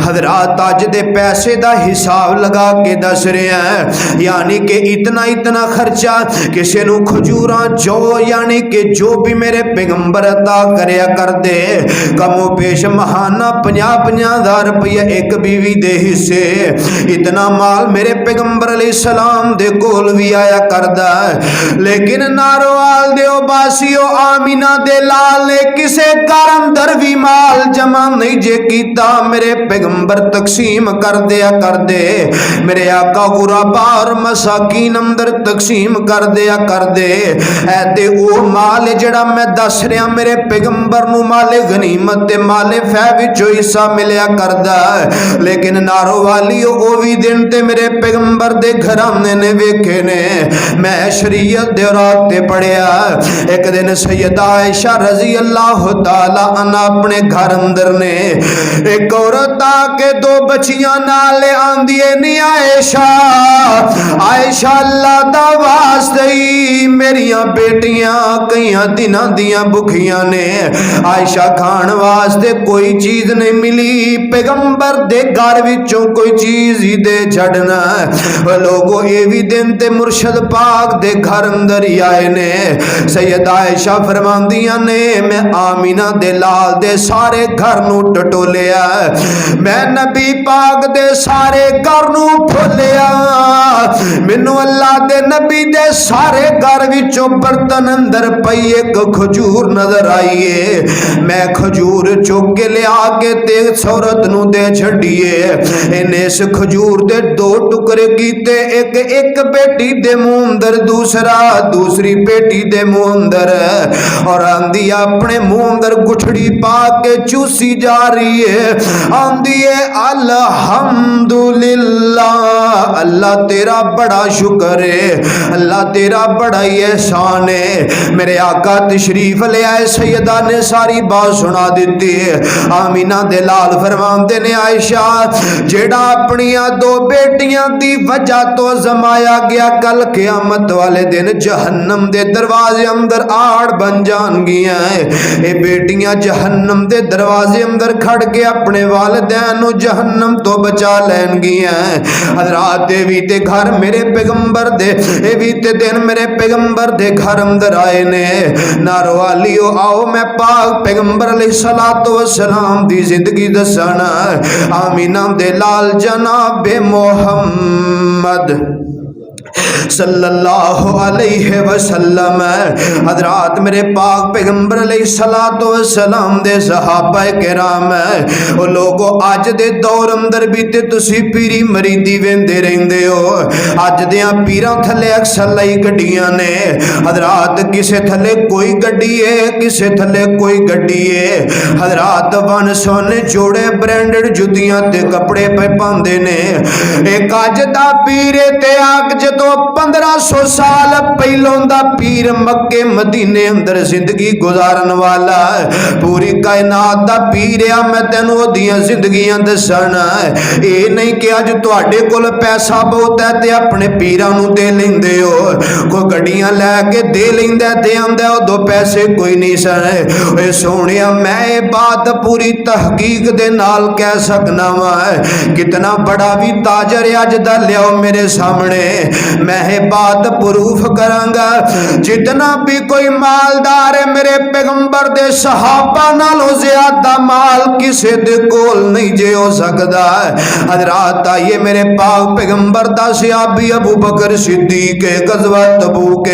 Speaker 1: हजरात अज दे पैसे दा हिसाब लगा के दस रहे हैं, यानी कि इतना इतना खर्चा किसी नू खजूरा जो यानी कि जो भी मेरे पैगंबर अता करया कर दे, कमो पेश महाना 50-50 हज़ार रुपया एक बीवी दे हिस्से। इतना माल मेरे पैगंबर अलैहिस्सलाम दे कोल भी आया करदा, लेकिन नारोवाल दे बासियो आमीना दे लाल ने किसे घर अंदर भी माल जमा नहीं जे कीता मेरे पैगंबर तकसीम कर दिया कर दे। मेरे आका गुराबा और मसाकीन अंदर तकसीम कर दिया कर दे। ऐ ते ओ माल जड़ा मैं दस रहा मेरे पैगंबर नू माले गनीमत ते माले फै विचों हिस्सा मिलिया करदा। लेकिन नारो वाली ओ भी दिन ते मेरे पैगंबर दे घराने ने वेखे ने। मैं शरीयत दे रात ते पढ़िया एक दिन सैयदा आयशा रजी अल्लाह तआला अन्हा अपने घर अंदर ने एक औरत आके दो बच्चियां नाल आंदी है नी आयशा आयशा अल्लाह दा वास्ते मेरिया बेटियां कई दिनां दियां भुखियां ने। आयशा खान वास्ते कोई चीज नहीं मिली पैगंबर दे घर विचों कोई चीज ही दे छड़ना। लोगों ये भी दिन ते मुर्शद पाक दे घर अंदर ही आए ने। सैयदा आयशा फरमांदियां ने मैं आमीना दे लाल दे सारे घर नू टटोलिया मैं नबी पाक दे सारे घर नू फुलिया मैनू अल्लाह दे नबी दे सारे घर विचों बर्तन अंदर पई एक खजूर नजर आई है। मैं खजूर चुक के लिया के ते औरत नू दे छड़िए। इन्हें इस खजूर दे दो टुकड़े कीते एक एक बेटी दे मुंह अंदर दूसरा दूसरी बेटी दे मुंह अंदर और आंधी अपने मुंह अंदर गुठड़ी पा के चूसी जा रही है। आंधी है अल्हम्दुलिल्लाह अल्लाह तेरा बड़ा शुक्र है अल्लाह तेरा बड़ा ही एहसान है। मेरे आका तशरीफ ले आए सैयदा ने सारी बात सुना दी है। आमीना दे लाल फरमाते ने आयशा जेड़ा अपनिया दो बेटियां दी वजह तो जमाया गया कल क़यामत वाले दिन जहन्नम दे दरवाजे अंदर आड़ बन जाएंगियां। ये बेटियां जहन्नम दे दरवाजे अंदर खड़ के अपने वालिदैन नू जहन्नम तो बचा लैनगियां। हजरात भी ते घर मेरे पैगंबर दे ये भी ते दिन मेरे पैगंबर दे घर अंदर आए ने। नारो वालियो आओ मैं पाक पैगंबर अलैहिस्सलातु वस्सलाम दी जिंदगी दसना। आमीना दे लाल जनाब मोहम्मद सल्लल्लाहु अलैहि वसल्लम हजरात मेरे पाक पैगंबर अलैहिस्सलातु वस्सलाम दे सहाबा किराम ओ लोगो अज दे दौर अंदर भी ते तुसी पीरी मरीदी वेंदे रहंदे हो। अज दियां पीरां थले अक्सर लाई गड्डियां ने। हजरात किसे थले कोई गड्डी है किसे थले कोई गड्डी है। हजरात वन सोने जोड़े ब्रांडेड जुतियां ते कपड़े पे पांदे ने। एक अज दा पीर ते आग जदों 1500 साल पहलों दा पीर मक्के मदीने अंदर जिंदगी गुजारन वाला पूरी कायनात दा पीर आ। मैं तेन ओदियां जिंदगियां दसना ये नहीं कि अज तुहाडे कोल पैसा बहुत है ते अपने पीरां नू दे लेंदे हो। कोई गड्डियां लैके दे लेंदा ते आंदा उदों पैसे कोई नहीं सन। ओए सोहणिया मैं ये बात पूरी तहकीक दे नाल कह सकना वा कितना बड़ा भी ताजर अज दा लियाओ मेरे सामने मैं ये बात प्रूफ करांगा। जितना भी कोई मालदार है मेरे पैगंबर दे सहाबा नालों ज्यादा माल किसे दे कोल नहीं जे हो सकदा। हजरात आइए मेरे पाक पैगंबर दा सहाबी अबू बकर सिद्दीक गज़वा तबूक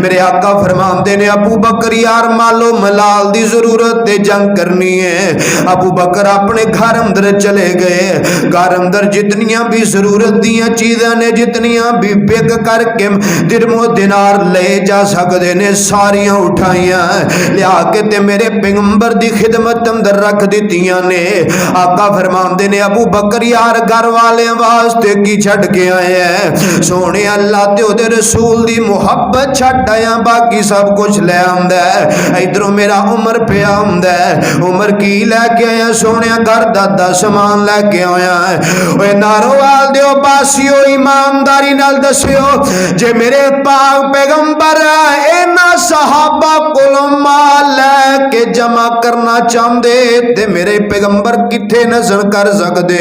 Speaker 1: मेरे आका फरमाते ने अबू बकर यार मालो मलाल दी जरूरत ते जंग करनी है। अबू बकर अपने घर अंदर चले गए। घर अंदर जितनियां भी जरूरत दियां चीज़ां ने जितनियां भी बिक करके दिरमो दिनार ले जा सकते ने सारियां उठाइया लिया के ते मेरे पैगंबर दी खिदमत अंदर रख दित्तियां ने। आका फरमाते ने अबू बकर यार घर वाले वास्ते की छड़ के आए हैं सोने अल्लाह ते ओदे रसूल दी मुहब्बत छड़ आया बाकी सब कुछ ले आंदा है। इधरों मेरा उमर पे आंदा है उमर की लैके आया सोने घर दा समान लैके आया है। नारोवाल दियो पासियो ईमानदारी नाल दसियो जे मेरे पाक पैगंबर इन्हां सहाबा कोलों माल लैके जमा करना चाहते ते मेरे पैगंबर किथे नजर कर सकते।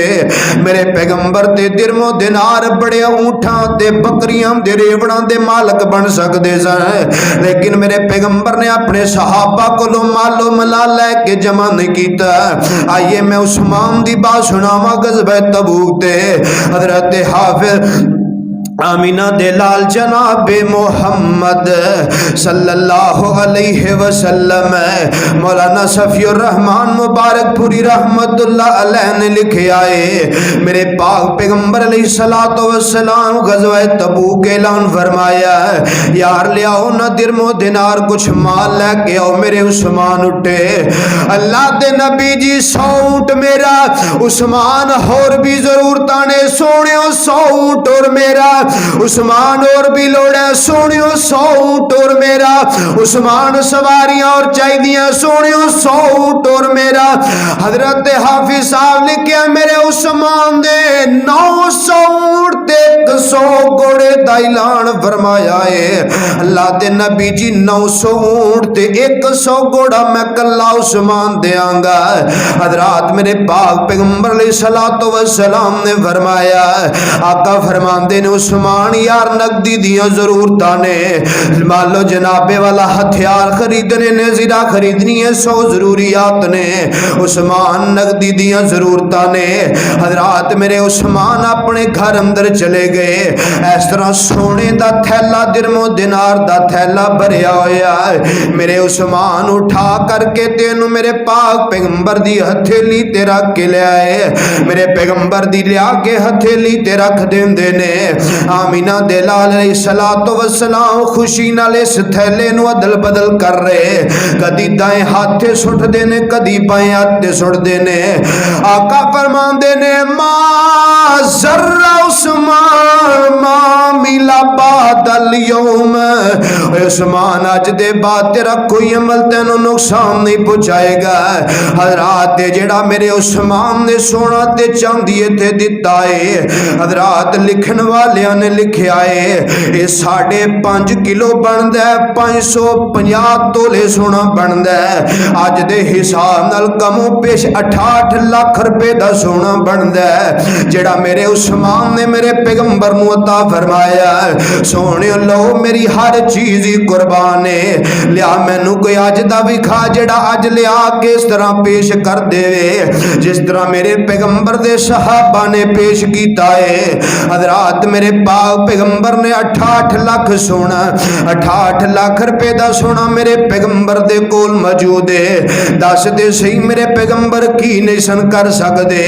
Speaker 1: मेरे पैगंबर ते दिरमो दिनार बड़े ऊंठां ते बकरियां दे रेवड़ां दे मालक बन सकते सन। लेकिन मेरे पैगंबर ने अपने सहाबा कोलों मालो मला लैके जमा नहीं कीता। आइए मैं उस्मान दी बात सुनावा गज़वा तबूक ते हजरत हाफिज आमीना दे लाल जनाबे मोहम्मद सल्लल्लाहु अलैहि वसल्लम मौलाना सफीउर रहमान मुबारकपुरी रहमतुल्लाह अलैह ने लिखे आए मेरे पाक पैगंबर अलैहिस्सलातु वस्सलाम गज़वा तबूक ऐलान फरमाया यार ले आओ ना दिरमो दिनार कुछ माल लेके आओ मेरे उस्मान उठे अल्लाह दे नबी जी 100 ऊंट मेरा उस्मान होर भी जरूरत ने सोने 100 ऊंट और मेरा उस्मान और भी लोड़ा सोनियो 100 ऊंट और मेरा उस्मान सवारियां और चाहिए सोनियो 100 ऊंट और मेरा हजरत हाफिज साहब लिखे मेरे उस्मान दे 900 ऊंट 100 घोड़े दा ऐलान फरमाया है अल्लाह दे नबी जी 900 ऊंट ते 100 घोड़ा मैं कल्ला उस्मान देंगा हजरात मेरे पाक पैगंबर अलैहिस्सलातु वस्सलाम ने फरमाया आका फरमांदे ने उस्मान यार नकदी दियां जरूरतां ने मान लो जनाबे वाला हथियार खरीदने ने जीरा खरीदनी है 100 जरूरियात ने उस्मान नकदी दियां जरूरतां ने हजरात मेरे उस्मान अपने घर अंदर चले गए इस तरह सोने दा थैला दिरमो दिनार दा थैला भरिया होया मेरे उस्मान उठा करके तेनू मेरे पाक पैगंबर दी हथेली ते रख के ले आए मेरे पैगंबर दी लिया के हथेली ते रख देंदे ने आमीना दे लाल अलैहिस्सलातु वस्सलाम खुशी नाल इस थैले नू अदल बदल कर रहे कदी दाएं हाथे सुट देने कदी बाएं हाथे सुट देने आका फरमांदे ने मा जर्रा उस्मान मा मिला बादल यौम उस्मान अज दे बाद तेरा कोई अमल तेनू नुकसान नहीं पहुंचाएगा हजरात जेड़ा मेरे उस्मान ने सोना ते चांदी इत्थे दिता है हजरात लिखन वालियां ने लिखिया है ये 5.5 किलो बनता है 550 तोले सोना बनता है अज दे हिसाब नाल कमो पेश 68 लाख रुपए का सोना बनता है जेड़ा मेरे उस्मान ने मेरे पैगंबर नू अता फरमाया सोने लो मेरी हर चीज ही कुर्बान है लिया मैनू कोई अज दा विखा जेड़ा अज लिया के इस तरह पेश कर देवे जिस तरह मेरे पैगंबर दे सहाबा ने पेश किया है हजरात मेरे पाक पैगंबर ने 68 लाख सोना 68 लाख रुपए का सोना मेरे पैगंबर दे कोल मौजूद है दस दे सही मेरे पैगंबर की नहीं सन कर सकते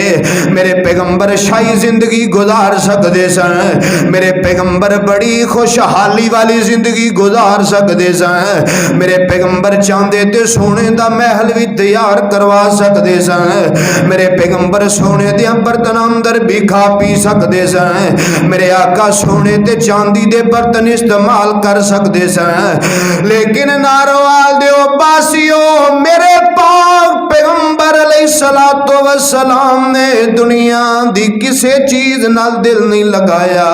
Speaker 1: मेरे पैगंबर शाही जिंदगी गुजार सकते सन मेरे पैगंबर बड़ी खुशहाली वाली जिंदगी गुजार सकते सन मेरे पैगंबर चाहते थे सोने का महल भी तैयार करवा सकते सन मेरे पैगंबर सोने दे बर्तन अंदर भी खा पी सकते सन मेरे आका सोने ते चांदी दे बर्तन इस्तेमाल कर सकते सन लेकिन नारोवाल दे बासियो मेरे पाक पैगंबर अलैहिस्सलातु वस्सलाम ने दुनिया दी किसी चीज नाल दिल नहीं लगाया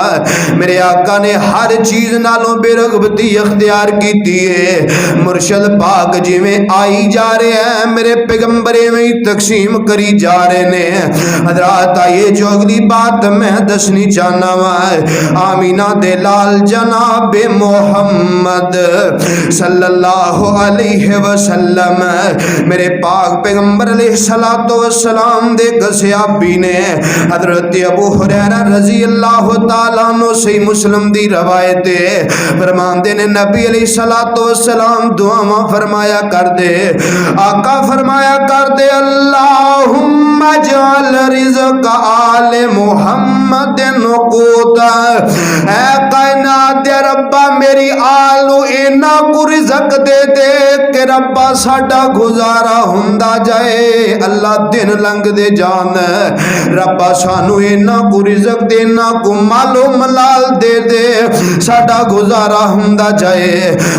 Speaker 1: मेरे आका ने हर चीज नालों बेरगबती अख्तियार की है मुर्शद पाक जिवें आई जा रहे हैं मेरे पैगंबर में तकसीम करी जा रहे ने हजरात ये जोगली बात मैं दसनी चाहना वा आमीना दे लाल जनाबे मोहम्मद सल्लल्लाहु अलैहि वसल्लम मेरे पाक पैगंबर अलैहिस्सलातु वस्सलाम दे गसियाबी ने हजरत अबू हुरैरा रजी अल्लाह तआला अन्हु सही मुस्लिम दी रवायत है फरमांदे ने नबी अलैहिस्सलातु वस्सलाम दुआवां फरमाया कर दे आका फरमाया कर दे अल्लाहुम्मा जअल रिज़्क़ आले मुहम्मद नुक़ूता ऐ कायनात दे रब्बा मेरी आलू इना को रिज़्क़ दे दे कि रब्बा साडा गुजारा हुंदा जाए अल्लाह दिन लंघ दे जान रब्बा सानू इना को रिज़्क़ देना को मालो मलाल दे दे साडा गुजारा हुंदा जाए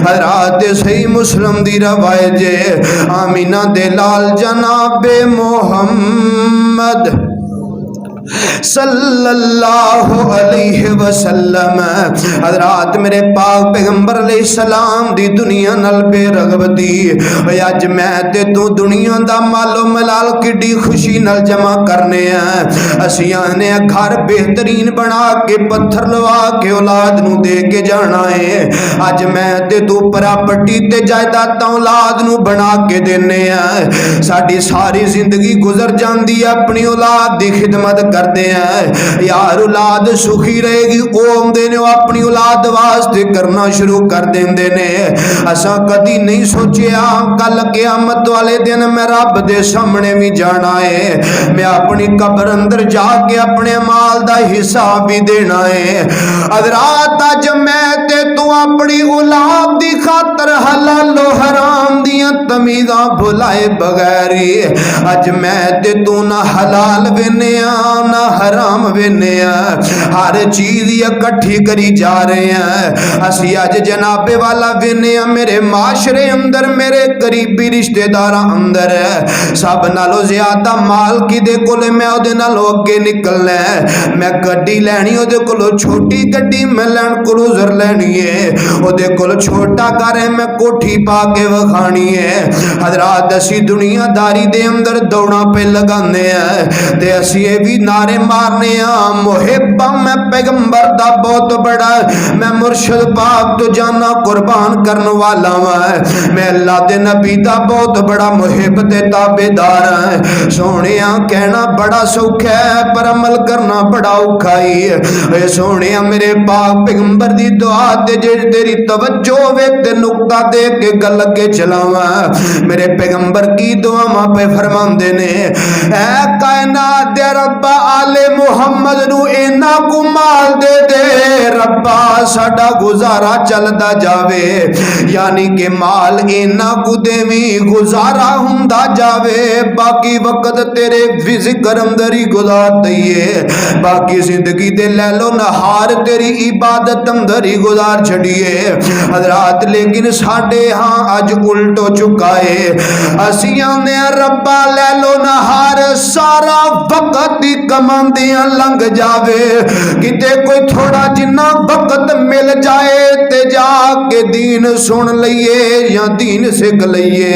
Speaker 1: हजरात सही मुस्लिम दी रवायत है आमीना दे लाल जनाबे मोहम्मद सल्लल्लाहु अलैहि वसल्लम हजरात मेरे पाक पैगंबर अलैहिस्सलाम दी दुनिया नाल बेरगबती अज मैं ते तू दुनिया दा मालो मलाल किड्डी खुशी नाल जमा करने असीं आने घर बेहतरीन बना के पत्थर लवा के औलाद नू दे के जाना है अज मैं ते तू प्रॉपर्टी ते जायदादां औलाद नू बना के देने साडी सारी जिंदगी गुजर जांदी अपनी औलाद दी खिदमत करते हैं यार औलाद सुखी रहेगी वो आउंदे ने अपनी औलाद वास्ते करना शुरू कर देंदे ने। असा कदी नहीं सोचिया कल क़यामत वाले दिन मैं रब दे सामने भी जाना है, मैं अपनी कब्र अंदर जाके अपने माल दा हिसाब भी देना है। हज़रात अज मैं ते तू अपनी औलाद दी खातर हलाल हराम दियां तमीज़ां भुलाए बगैर अज मैं ते तू ना हलाल वेने ना हराम वेने हर चीज इकट्ठी करी जा रहे हैं। असी अज जनाबे वाला वेने मेरे माशरे अंदर मेरे करीबी रिश्तेदार अंदर सब नालों ज्यादा माल किदे कोले मैं उहदे नालों अगे निकलना है। मैं गड्डी लैनी उहदे कोलों छोटी गड्डी मैं लैंड क्रूजर लैनी है, उहदे कोल छोटा घर है मैं कोठी पा के वखानी है। हज़रात असी दुनियादारी दे अंदर दौड़ा पे लगाने हैं ते असी ये भी नारे मारने मुहिब्बा मैं पैगंबर दा बहुत बड़ा मैं मुर्शिद पाक तो जाना कुर्बान करने वाला मैं अल्लाह दे नबी दा बहुत बड़ा मुहिब ते ताबेदार है। सोने कहना बड़ा सौखा है पर अमल करना बड़ा औखा ही है। सोने मेरे पाक पैगंबर दी दुआ ते जे तेरी तवज्जो वे ते नुक्ता दे के गल अगे चलावा। मेरे पैगंबर की दुआवां पे फरमांदे ने ऐ कायनात दे रब्बा आले मुहम्मद नू इन्ना कु माल दे दे रब्बा साडा गुजारा चलदा जावे, यानी कि माल इन्ना कु देवी गुजारा हुंदा जावे। बाकी वक्त तेरे जिक्र अंदर ही गुजार दईए, बाकी जिंदगी दे ले लो नहार तेरी इबादत अंदर ही गुजार छड़िए। हज़रात लेकिन साडे हाँ अज उल्ट हो चुका है। असी आने रब्बा ले लो नहार सारा वक्त ही कमांदियां लंघ जावे, किते कोई थोड़ा जिन्ना वक्त मिल जाए ते जाके दीन सुन लईए या दीन सिख लईए।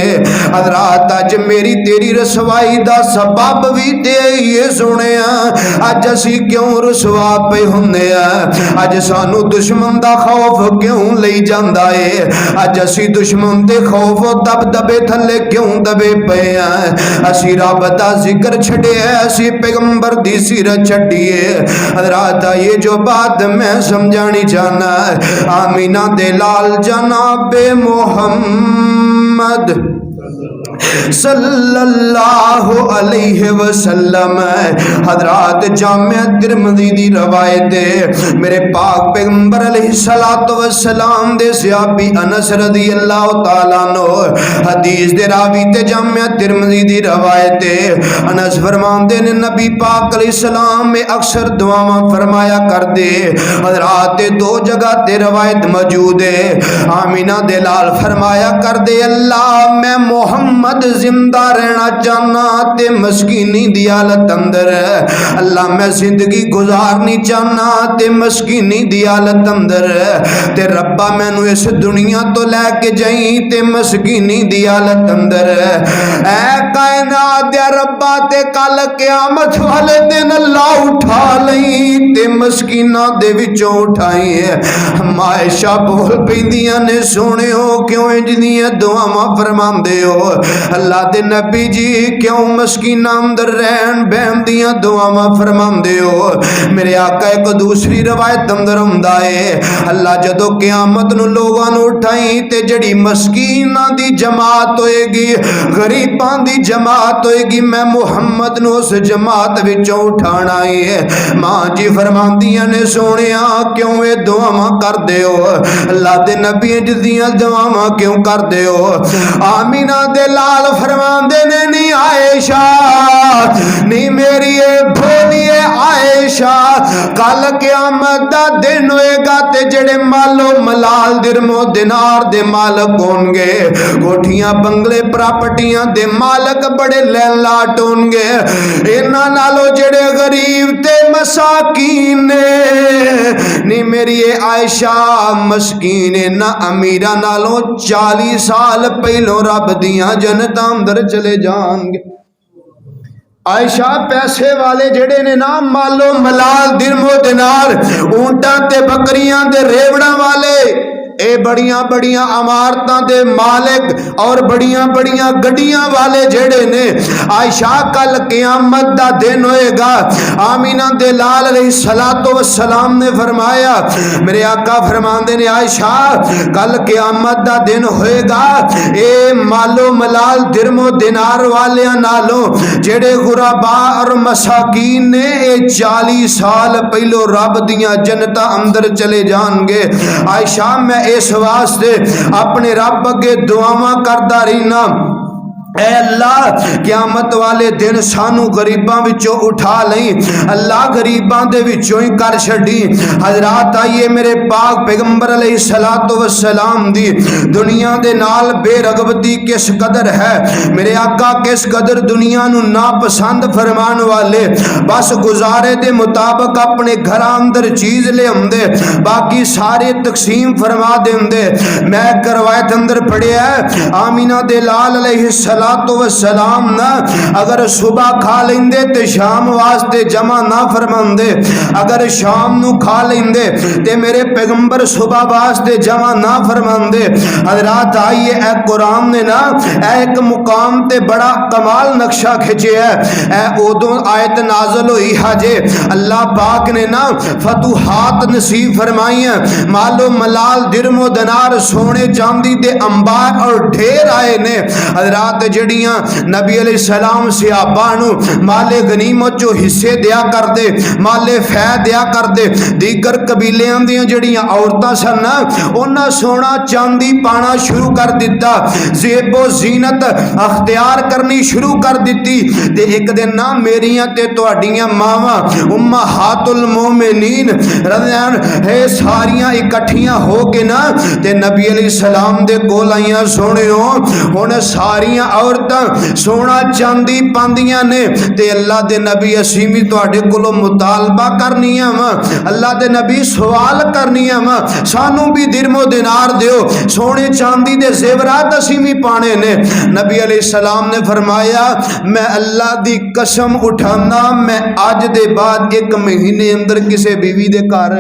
Speaker 1: हज़रात अज मेरी तेरी रसवाई दा सबब भी ते ये सुने अज असी क्यों रसवा पे हुंदे अज सानू दुश्मन दा खौफ क्यों लई जांदा है, अज असी दुश्मन दे खौफ दब दबे थले क्यों दबे पे असी रब दा जिक्र छड़े असी पैगंबर दी सीरत छड़िए। हज़रात ये जो बात मैं समझानी चाहना आमीना दे लाल जनाबे मोहम्मद सल्लल्लाहु अलैहि वसल्लम। हज़रात जामिया तिरमिज़ी दी रवायत है मेरे पाक पैगंबर अलैहिस्सलातु वस्सलाम दे सहाबी अनस रज़ियल्लाहु ताला अन्हु हदीस दे रावी ते जामिया तिरमिज़ी दी रवायत है। अनस फरमांदे ने नबी पाक अलैहिस्सलाम में अक्सर दुआवां फरमाया करदे। हज़रात दो जगह ते रवायत मौजूद है। आमीना दे लाल फरमाया करदे अल्लाह मैं मोहम्मद जिंदा रहना चाहना ते मस्कीनी दी हालत अंदर, अल्लाह मैं जिंदगी गुजारनी चाहना ते मस्कीनी दी हालत अंदर ते रब्बा मैनू इस दुनिया तो लैके जाई ते मस्कीनी दी हालत अंदर। ऐ कायनात दे रब्बा ते कल क़यामत वाले दिन अल्लाह उठा लई ते मस्कीना दे विचों उठाई है। मायशा बोल पैंदियां ने सोहणियो क्यों इंज दियां दुआवां फरमांदे हो, अल्लाह दे नबी जी क्यों मस्कीना अंदर रहन बहन दियां दुआवां फरमांदे हो। मेरे आका एक दूसरी रवायत अंदर हुंदा है अल्लाह जदों क़यामत नूं लोगां नूं उठाई ते जड़ी मस्कीना दी जमात होएगी गरीबां दी जमात होएगी मैं मुहम्मद नूं उस जमात विचों उठाना है। मां जी फरमांदियां ने सोहणिया क्यों ये दुआवां करदे हो, अल्लाह दे नबी इंज दियां दुआवां क्यों करदे हो। आमीना दे लाल फरमांदे ने नी आयशा नी मेरी भोलिए आयशा कल क़यामत दा दिन होएगा ते जेड़े मालो मलाल दिरमो दिनार दे मालक होंगे, कोठियां बंगले प्रॉपर्टियां दे मालक बड़े लैंडलॉर्ड होंगे, इन्हां नालों जेड़े गरीब ते मसाकीन ने नी मेरी आयशा मस्कीन इन्हां अमीरां नालों 40 साल पहलों रब दियां जनता अंदर चले जाएंगे। आयशा पैसे वाले जेड़े ने ना मालो मलाल दिरमो दिनार ऊंटा ते बकरियां दे रेवड़ा वाले ए बड़ियां बड़ियां अमारतां दे मालिक और बड़ियां बड़ियां गड्डियां वाले जेड़े ने आयशा कल क़यामत दा दिन होएगा। आमीना दे लाल अलैहिस्सलातो वस्सलाम ने फरमाया, मेरे आका फरमांदे ने आयशा कल क़यामत दा दिन होएगा, ए मालो मलाल दिरमो दिनार वालियां नालों जेड़े गुरबा और मसाकीन ने 40 साल पहलो रब दियां जन्नतां अंदर चले जाएंगे। आयशा मैं इस वास्ते अपने रब अगे दुआवां करदा रहना, ऐ अल्लाह क़यामत वाले दिन सानू गरीबां विचों उठा लई, अल्लाह गरीबां दे विचों ही कर छड़ी। हजरात आइए मेरे पाक पैगंबर अलैहिस्सलातो वस्सलाम दी दुनिया दे नाल बेरगबती किस कदर है। मेरे आका किस कदर दुनिया नू नापसंद फरमान वाले, बस गुजारे दे मुताबिक अपने घर अंदर चीज ले आंदे, बाकी सारे तकसीम फरमा देंदे। मैं करवायत अंदर पढ़िया आमीना दे लाल अलैहिस्सलाम तो वसलाम ना अगर सुबह खा लेंदे ते शाम वास्ते जमा ना फरमांदे, अगर शाम नू खा लेंदे ते मेरे पैगंबर सुबह वास्ते जमा ना फरमांदे। हजरात आइए ए कुरान ने ना एक मुकाम ते बड़ा कमाल नक्शा खिंचिया है। उदों आयत नाजल हुई हजे अल्लाह पाक ने ना फतूहात नसीब फरमाइया, मालो मलाल दिरमो दनार सोने चांदी दे अंबार और ढेर आए ने। हजरात जड़ियां नबी अलैहिस्सलाम सहाबा नू माले गनीमत जो हिस्से दिया कर दे, माले फै दिया कर दे। दीगर कबीलियां दी जड़ियां औरतां सन उन्हां सोना चांदी पाना शुरू कर दिता, जेबो जीनत अख्तियार करनी शुरू कर दिती। ते एक दिन ना मेरियां ते तुहाडियां मावां उम्महातुल मोमिनीन रज़ियन है सारियां इकट्ठियां हो के ना ते नबी अलैहिस्सलाम दे कोल आईयां, सोहणियो हुण सारियां औरतां सोना चांदी पांदियां ने ते अल्लाह दे नबी असीं भी तुहाडे कोलों मुतालबा करनियां वा, अल्लाह दे नबी सवाल करनियां वा, सानू भी दिरमो दिनार दिओ, सोने चांदी दे जेवरात असीं भी पाने ने। नबी अलैहिस्सलाम ने फरमाया, मैं अल्लाह दी कसम उठाना मैं अज दे बाद 1 महीने अंदर किसी बीवी दे घर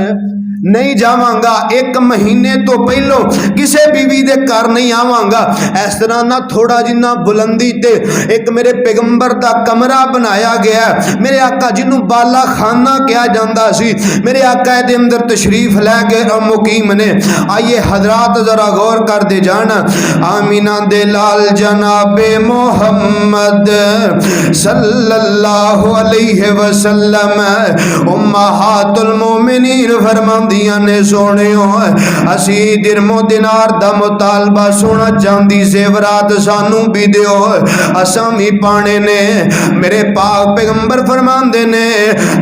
Speaker 1: नहीं जावांगा, 1 महीने तो पहलो किसी बीवी दे घर नहीं आवांगा। इस तरह ना थोड़ा जिन्ना बुलंदी ते एक मेरे पैगंबर दा कमरा बनाया गया, मेरे आका जिन्हों बाला खाना कहा जाता सी, मेरे आका दे अंदर तशरीफ लै गए और मुकीम ने। आइए हजरात जरा गौर कर दे जाना, आमीना दे लाल जनाबे मोहम्मद सल्लल्लाहु अलैहि वसल्लम उम्महातुल मोमिनीन फरमा ने सोनियो असी दिरमो दिनार दा मुतालबा सोना चांदी जेवरात सानू भी दियो, असां भी पाने ने। मेरे पाक पैगंबर फरमांदे ने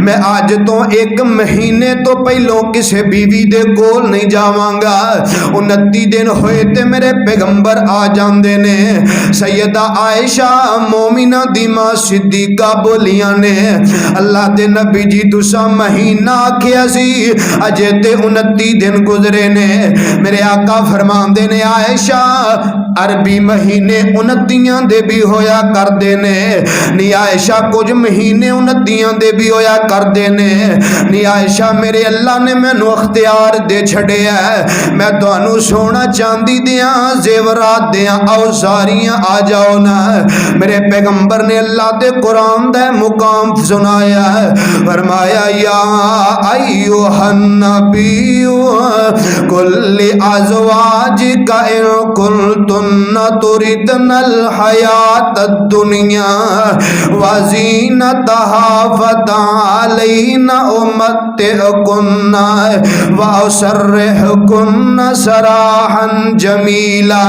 Speaker 1: मैं अज तो 1 महीने तो पहलों किसी बीवी दे कोल नहीं जावांगा। 29 दिन होए ते मेरे पैगंबर आ जांदे ने। सैयदा आयशा मोमिना दी मां सिद्दीका बोलियां ने, अल्लाह दे नबी जी तुसा महीना आखिया सी, अजे ते 29 दिन गुजरे ने। मेरे आका फरमांदे ने आयशा अरबी महीने 29 दे भी होया करदे ने, नी आयशा कुछ महीने 29 दे भी होया करदे ने। नी आयशा मेरे अल्लाह ने मैनू अख्तियार दे छड़िया, मैं तुहानू सोना चांदी दियां जेवरात दियां आओ सारियां आ जाओ ना। मेरे पैगंबर ने अल्लाह दे कुरान दा मुकाम सुनाया, फरमाया या अय्युहन नबिय्यु कुल्ली अज़वाजिका इन कुंतुन्ना तुरिदनल हयातद दुनिया व ज़ीनतहा फतअलैना उम्मतिअकुन्ना व उसर्रिहुकुन्ना सराहन जमीला।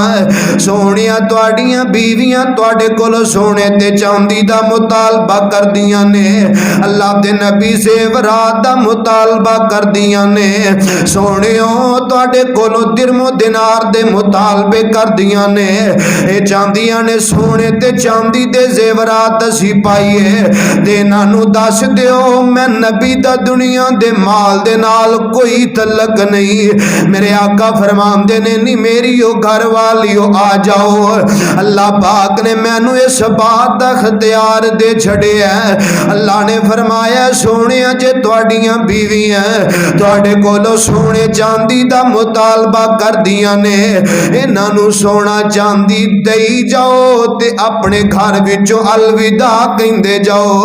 Speaker 1: सोहणिया तुहाडियां बीवियां तुहाडे कोल सोने ते चांदी दा मुतालबा करदियां ने, अल्लाह दे नबी जेवरात दा मुतालबा करदियां ने। सोहणियो तुहाडे कोलों दिरमो दिनार इख्तियार दे मुतालबे करदियां ने। ए चांदियां ने सोने ते चांदी दे जेवरात असी पाइए ते इन्हां नू दस दिओ मैं नबी दा दुनिया दे माल दे नाल कोई तलक नहीं। मेरे आका फरमांदे ने नी मेरी ओ घर वालियो आ जाओ। अल्लाह पाक ने मैनू इस बात दा इख्तियार दे छड़िया। अल्लाह ने फरमाया सोने जे तुहाडियां बीवियां तुहाडे कोलों सोने चांदी दा मुतालबा करदियां ने, इन्हां नू सोना चांदी दई जाओ ते अपने घर विचों अलविदा कहंदे जाओ।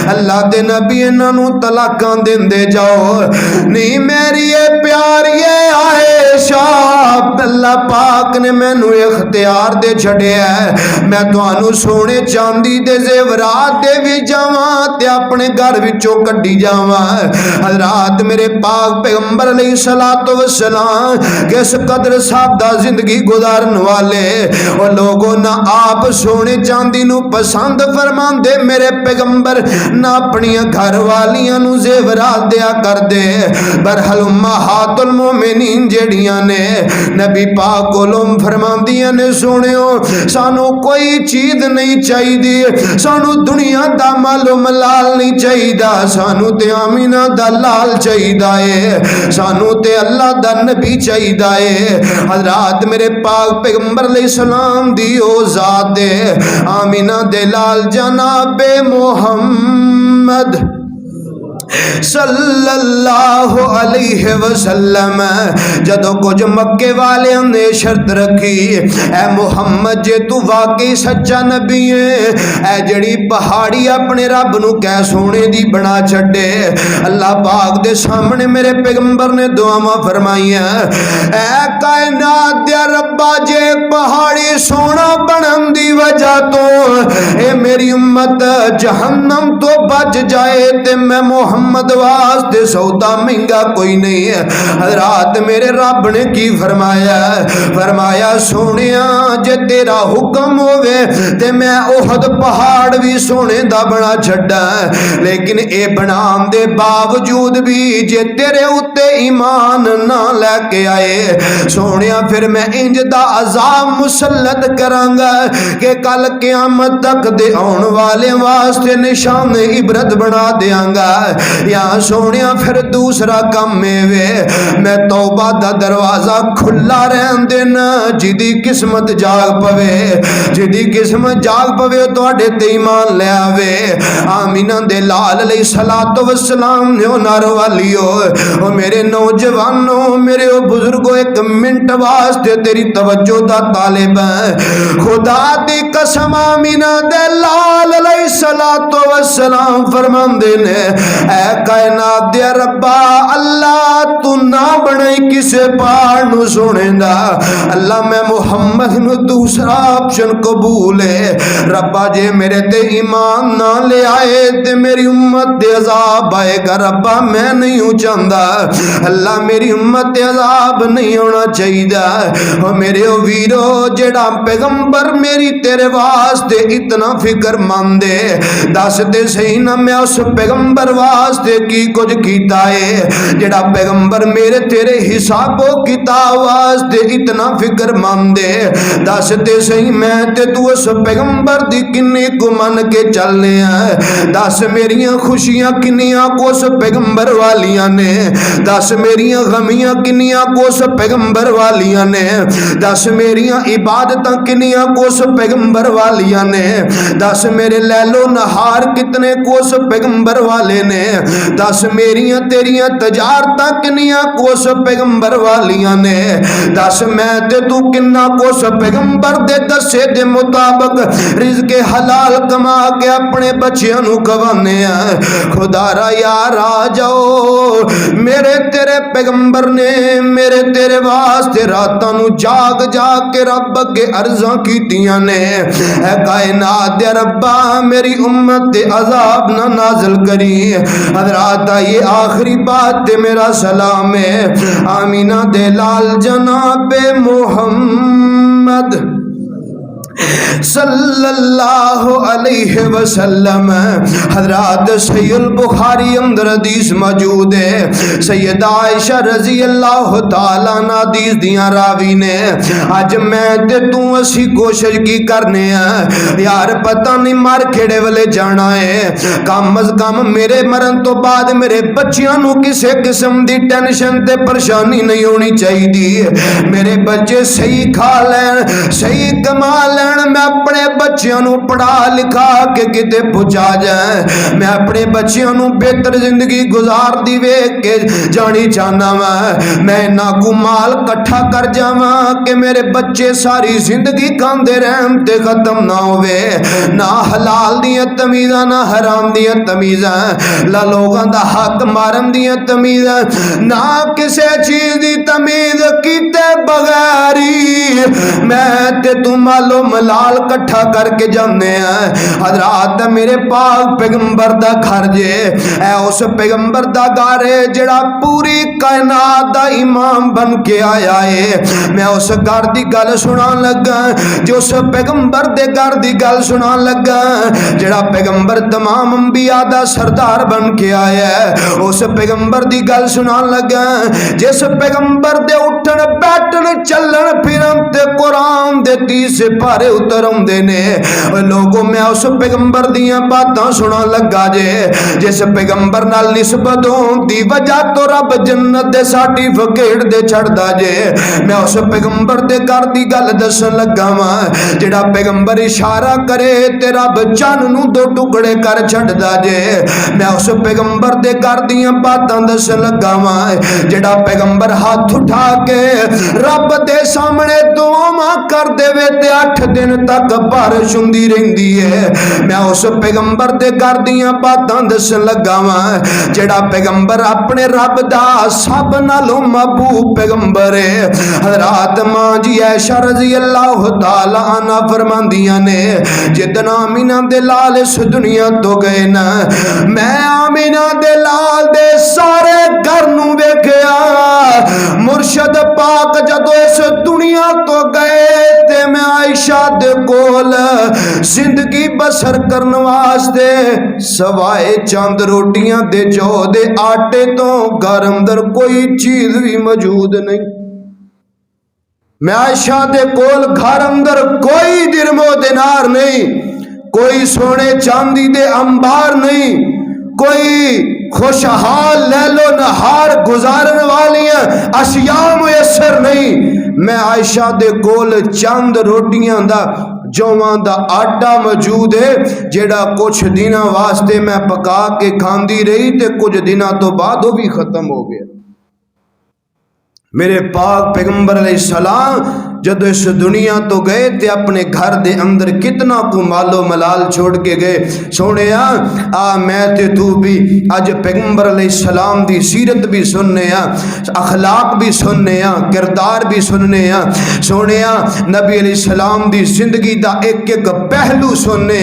Speaker 1: अल्लाह दे नबी इन्हां नू तलाकां देंदे जाओ। नहीं मेरी ये प्यारिए आयशा अल्लाह पाक ने मैनू इख्तियार दे छड़िया मैं तुहानू सोने चांदी दे जेवरात दे भी जावां ते अपने घर विचों कड्डी जावां। हज़रात मेरे पाक पैगंबर अलैहिस्सलातु वस्सलाम किस कदर सादा जिंदगी गुजारन वाले और लोगों ना आप सोने चांदी नू पसंद फरमांदे मेरे पैगंबर ना अपनी घर वालियां नू जेवरात दिया कर दे। बरहल उम्महातुल मोमिनीन जेड़ियां ने नबी पाक कोलों फरमांदियां ने सुनियो सानू कोई चीज नहीं चाहिए, सानू दुनिया दा मालो मलाल नहीं चाहिए, सानू ते आमीना दा लाल चाहिए, सानू ते अल्लाह दा नबी चाहिए। हज़रात मेरे पाक पैगंबर अलैहिस्सलाम दी ओ जात दे आमीना दे लाल जनाबे मोहम्मद सल्लल्लाहु अलैहि वसल्लम जदों कुछ मक्के वाले ने शर्त रखी ऐ मुहम्मद जे तू वाकई सच्चा नबी है ऐ जड़ी पहाड़ी अपने रब नू कै सोने दी बना छड्डे। अल्लाह पाक दे सामने मेरे पैगंबर ने दुआवां फरमाइयां ऐ कायनात दे रब्बा जे पहाड़ी सोना बनन दी वजह तो ए मेरी उम्मत जहन्नम तो बच जाए ते मैं मोहम्मद वास्ते सौदा महंगा कोई नहीं है। हज़रात मेरे रब ने की फरमाया फरमाया सोनिया जे तेरा हुक्म होवे ते मैं ओहद पहाड़ भी सोने दा बना छड्डा, लेकिन ए बनान दे बावजूद भी जे तेरे उत्ते ईमान ना लेके आए सोनिया फिर मैं इंज दा अजाब मुसल्लत करांगा कि कल क़यामत तक दे आउण वाले वास्ते निशान इबरत बना देंगा। या सोने फिर दूसरा काम वे मैं तौबा दा दरवाजा खुला रहन देना जिदी किस्मत जाग पवे, जिदी किस्मत जाग पवे तुहाडे ते ईमान ले आवे। आमीना दे लाल अलैहिस्सलातु वस्सलाम ने नारो वालियो ओ मेरे नौजवानों मेरे ओ बुजुर्गो एक मिनट वास्ते तेरी तवज्जो दा तालिब खुदा दी कसम आमीना दे लाल अलैहिस्सलातु वस्सलाम फरमांदे ने ऐ कायनात दे रब्बा अल्लाह तू ना बनाई किसे पहाड़ नू सुनेंदा। अल्लाह मैं मुहम्मद नू दूसरा ऑप्शन कबूल है। रब्बा जे मेरे ते ईमान ना ले आए ते मेरी उम्मत दे अजाब आएगा। रब्बा मैं नहीं हूँ चाहता अल्लाह मेरी उम्मत दे अजाब नहीं होना चाहिए। और मेरे ओ वीरो जेड़ा पैगंबर मेरी तेरे वास्ते इतना फिक्र मंदे दस ते सही ना मैं उस पैगंबर वास्ते की कुछ कीता है जेड़ा पैगंबर मेरे तेरे हिसाबो किताब वास्ते इतना फिक्र मंदे दस ते सही मैं ते तू उस पैगंबर दी किन्नी को मन के चलने हैं। दस मेरियां खुशियां किन्नियां को उस पैगंबर वालियां ने, दस मेरियां गमियां किन्नियां को उस पैगंबर वालियां ने, दस मेरियां इबादतां किन्नियां को उस पैगंबर वालियां ने, दस मेरे लैलो नहार कितने को उस पैगंबर वाले ने, दस मेरियां तेरियां तजारतां किन्नियां को उस पैगंबर वालियां ने, दस मैं ते तू किन्ना को उस पैगंबर दे दसे दे मुताबिक रिज़्क़े हलाल कमा के अपने बच्चियां नू खवाने हैं। खुदारा यार आ जाओ मेरे तेरे पैगंबर ने मेरे तेरे वास्ते रातां नू जाग जाग के रब अगे अर्ज़ां कीतियां ने ऐ कायनात दे रब्बा मेरी उम्मत दे अजाब ना नाज़िल करी। हज़रात ये आखिरी बात ते मेरा सलाम है आमीना दे लाल जनाबे मोहम्मद सल्लल्लाहु अलैहि वसल्लम। हजरात सैयद बुखारी अंदर हदीस मौजूद है, सैयदा आयशा रजी अल्लाह तआला अन्हा हदीस दियां रावी ने। अज मैं ते तू असी कोशिश की करने यार, पता नहीं मर केड़े वेले जाना है। कम अज कम मेरे मरन तो बाद मेरे बच्चियां नू किसी किस्म की टेंशन ते परेशानी नहीं होनी चाहिए। मेरे बच्चे सही खा लैन, सही कमा लैन, मैं अपने बच्चों नू पढ़ा लिखा के किते पहुंचा जाए। मैं अपने बच्चों नू बेहतर जिंदगी गुजारदी वेख के जानी चाहना वा। मैं इन्ना कु माल कट्ठा कर जावा कि मेरे बच्चे सारी जिंदगी खांदे रहन ते खत्म ना होवे। ना हलाल दियां तमीज़ां ना हराम दियां तमीज़ां, ला लोगां दा हक मारन दियां तमीज़ां, ना किसी चीज दी तमीज़ कीते बगैर ही मैं ते तू मालो मलाल कट्ठा करके जाने हजरात। मेरे पाक पैगंबर दा घर जे ऐ उस पैगंबर दा घर है जेड़ा पूरी कायनात दा इमाम बन के आया है। मैं उस घर दी गल सुनान लगा, जो उस पैगंबर दे घर दी गल सुनान लगा जेड़ा पैगंबर तमाम अंबिया दा सरदार बन के आया है। उस पैगंबर दी गल सुनान लगा जिस पैगंबर दे उठन बैठन चलन फिरन ते कुरान दे 30 पारे उतर आउंदे ने। लोगों मैं उस पैगंबर दियां बातां सुनान लगा जे जिस पैगंबर नाल निस्बत होंदी वजह तो रब जन्नत दे सर्टिफिकेट दे छड़दा जे। मैं उस पैगंबर दे घर दी गल दसन लगा वा जेड़ा पैगंबर इशारा करे ते रब चन्न नू 2 टुकड़े कर छड़दा जे। मैं उस पैगंबर दे घर दियां बातां दसन लगा वा जेड़ा पैगंबर हाथ उठा के रब दे सामने दुआ कर देवे ते 8 दिन तक बारिश हुंदी रहिंदी है। मैं उस पैगंबर दे घर दियां बातां दसन लगा वा जेड़ा पैगंबर अपने रब दा सब नालों महबूब पैगंबर है। हजरात मां जी ऐशा रजी अल्लाह तआला अन्हा फरमांदियां ने जिदन आमीना दे लाल इस दुनिया तो गए ना, मैं आमीना दे लाल दे सारे घर नू वेखिया। मुर्शद पाक जदों इस दुनिया तो गए ते मैं आयशा दे कोल जिंदगी बसर करने वास्ते सवाए चंद रोटियां दे जौ दे आटे तो घर अंदर कोई चीज भी मौजूद नहीं। मैं आयशा दे कोल घर अंदर कोई दिरमो दिनार नहीं, कोई सोने चांदी दे अंबार नहीं, कोई खुशहाल लैलो नहार गुजारन वालियां अशिया मुयसर नहीं। मैं आयशा दे कोल चंद रोटियां दा जौवां दा आटा मौजूद है जेड़ा कुछ दिनों वास्ते मैं पका के खांदी रही ते कुछ दिनों तो बाद वो भी खत्म हो गया। मेरे पाक पैगंबर अलैहिस्सलाम जदों इस दुनिया तो गए ते अपने घर दे अंदर कितना को मालो मलाल छोड़ के गए। सोने मैं ते तू भी अज पैगंबर अलैहिस्सलाम दी सीरत भी सुनने अखलाक भी सुनने किरदार भी सुनने सोने नबी अलैहिस्सलाम दी जिंदगी दा एक एक पहलू सुनने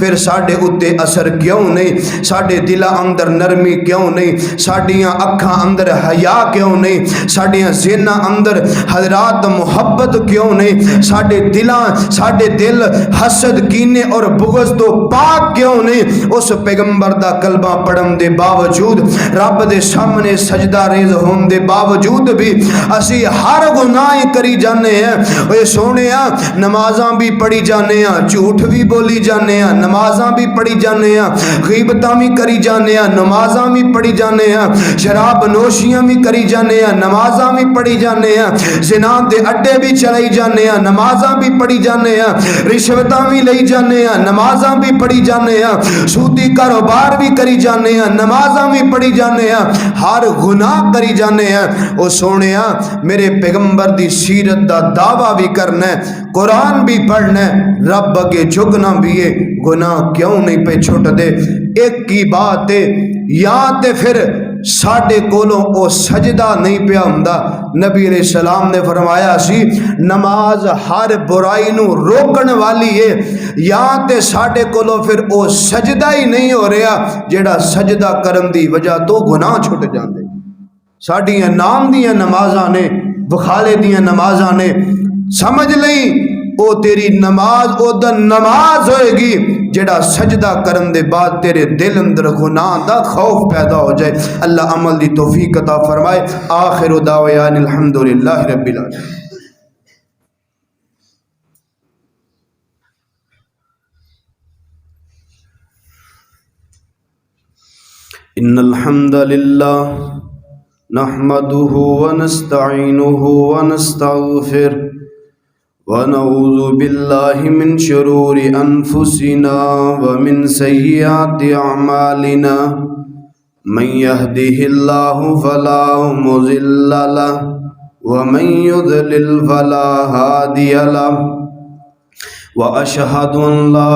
Speaker 1: फिर साडे उत्ते असर क्यों नहीं, साडे दिला अंदर नरमी क्यों नहीं, साडियां अखां अंदर हया क्यों नहीं, साडियां ज़हनां अंदर हजरात मुहब्बत क्यों नहीं, साडे दिल हसद कीने और बुग़्ज़ तो पाक क्यों नहीं। उस पैगंबर दा कलमा पढ़न दे बावजूद रब दे सामने सजदा रेज़ होने दे बावजूद भी असी हर गुनाह करी जाने हैं। सोने नमाज़ां भी पढ़ी जाने, झूठ भी बोली जाने, नमाज़ां भी पढ़ी जाने, गीबतां भी करी जाने, नमाज़ां भी पढ़ी जाने, शराब नोशियां भी करी जाने, नमाज़ां भी पढ़ी जाने, ज़िना दे अड्डे भी चलाई जाने, नमाज़ां भी पढ़ी जाने, रिश्वतां भी लई जाने, नमाज़ां भी पढ़ी जाने, सूदी कारोबार भी करी जाने, नमाज़ां भी पढ़ी जाने, हर गुनाह करी जाने। ओ सोने मेरे पैगंबर दी सीरत दा दावा भी करना है, कुरान भी पढ़ना है, रब अगे झुकना भी है, गुनाह क्यों नहीं पे छुट दे। एक ही बात है या ते फिर साडे कोलों ओ सजदा नहीं पिया हुंदा। नबी अलैहिस्सलाम ने फरमाया सी नमाज हर बुराई नू रोकण वाली है, या ते साडे कोलों फिर ओ सजदा ही नहीं हो रहा जेड़ा सजदा करन दी वजह तो गुनाह छुट जांदे। साडियां नाम दियां नमाज़ां ने, बखाले दियां नमाज़ां ने, समझ लई वो तेरी नमाज ओदा नमाज होएगी जेड़ा सजदा करन दे बाद तेरे दिल अंदर गुनाह दा खौफ पैदा हो जाए। अल्लाह अमल दी तौफीक अता फरमाए। आखिर दावयान अल्हम्दुलिल्लाह रब्बिल आलमीन। इन्नल हम्दलिल्लाह नहमदुहु व नस्तईनुहु व नस्तगफिर व नऊज़ु बिल्लाहि मिन शुरूरि अनफुसिना व मिन सय्यिआति अमालिना मन यहदिहिल्लाहु फला मुज़िल्ल लहु व मन युज़लिल फला हादिय लहु व अशहदु अन ला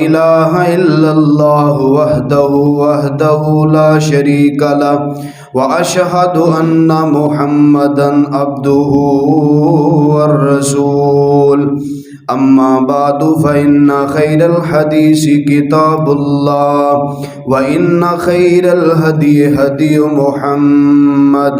Speaker 1: इलाहा इल्लल्लाहु वहदहु ला शरीक लहु व अशहदु अन्ना मुहम्मदन अब्दुहु वर रसूल। अम्मा बादु फ़इन्ना खैरल हदीसी किताबुल्लाह व इन्ना खैरल हदी हदी मुहम्मद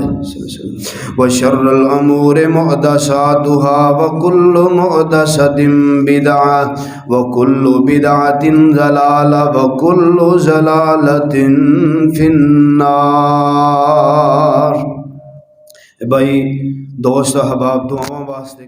Speaker 1: व शर्रल अमूरि मुहदसातुहा व कुल्लु मुहदसतिन बिदअह व कुल्लु बिदअतिन ज़लाला व कुल्लु ज़लालतिन फिन्नार। भाई दोस्त अहबाब दुआओं वास्ते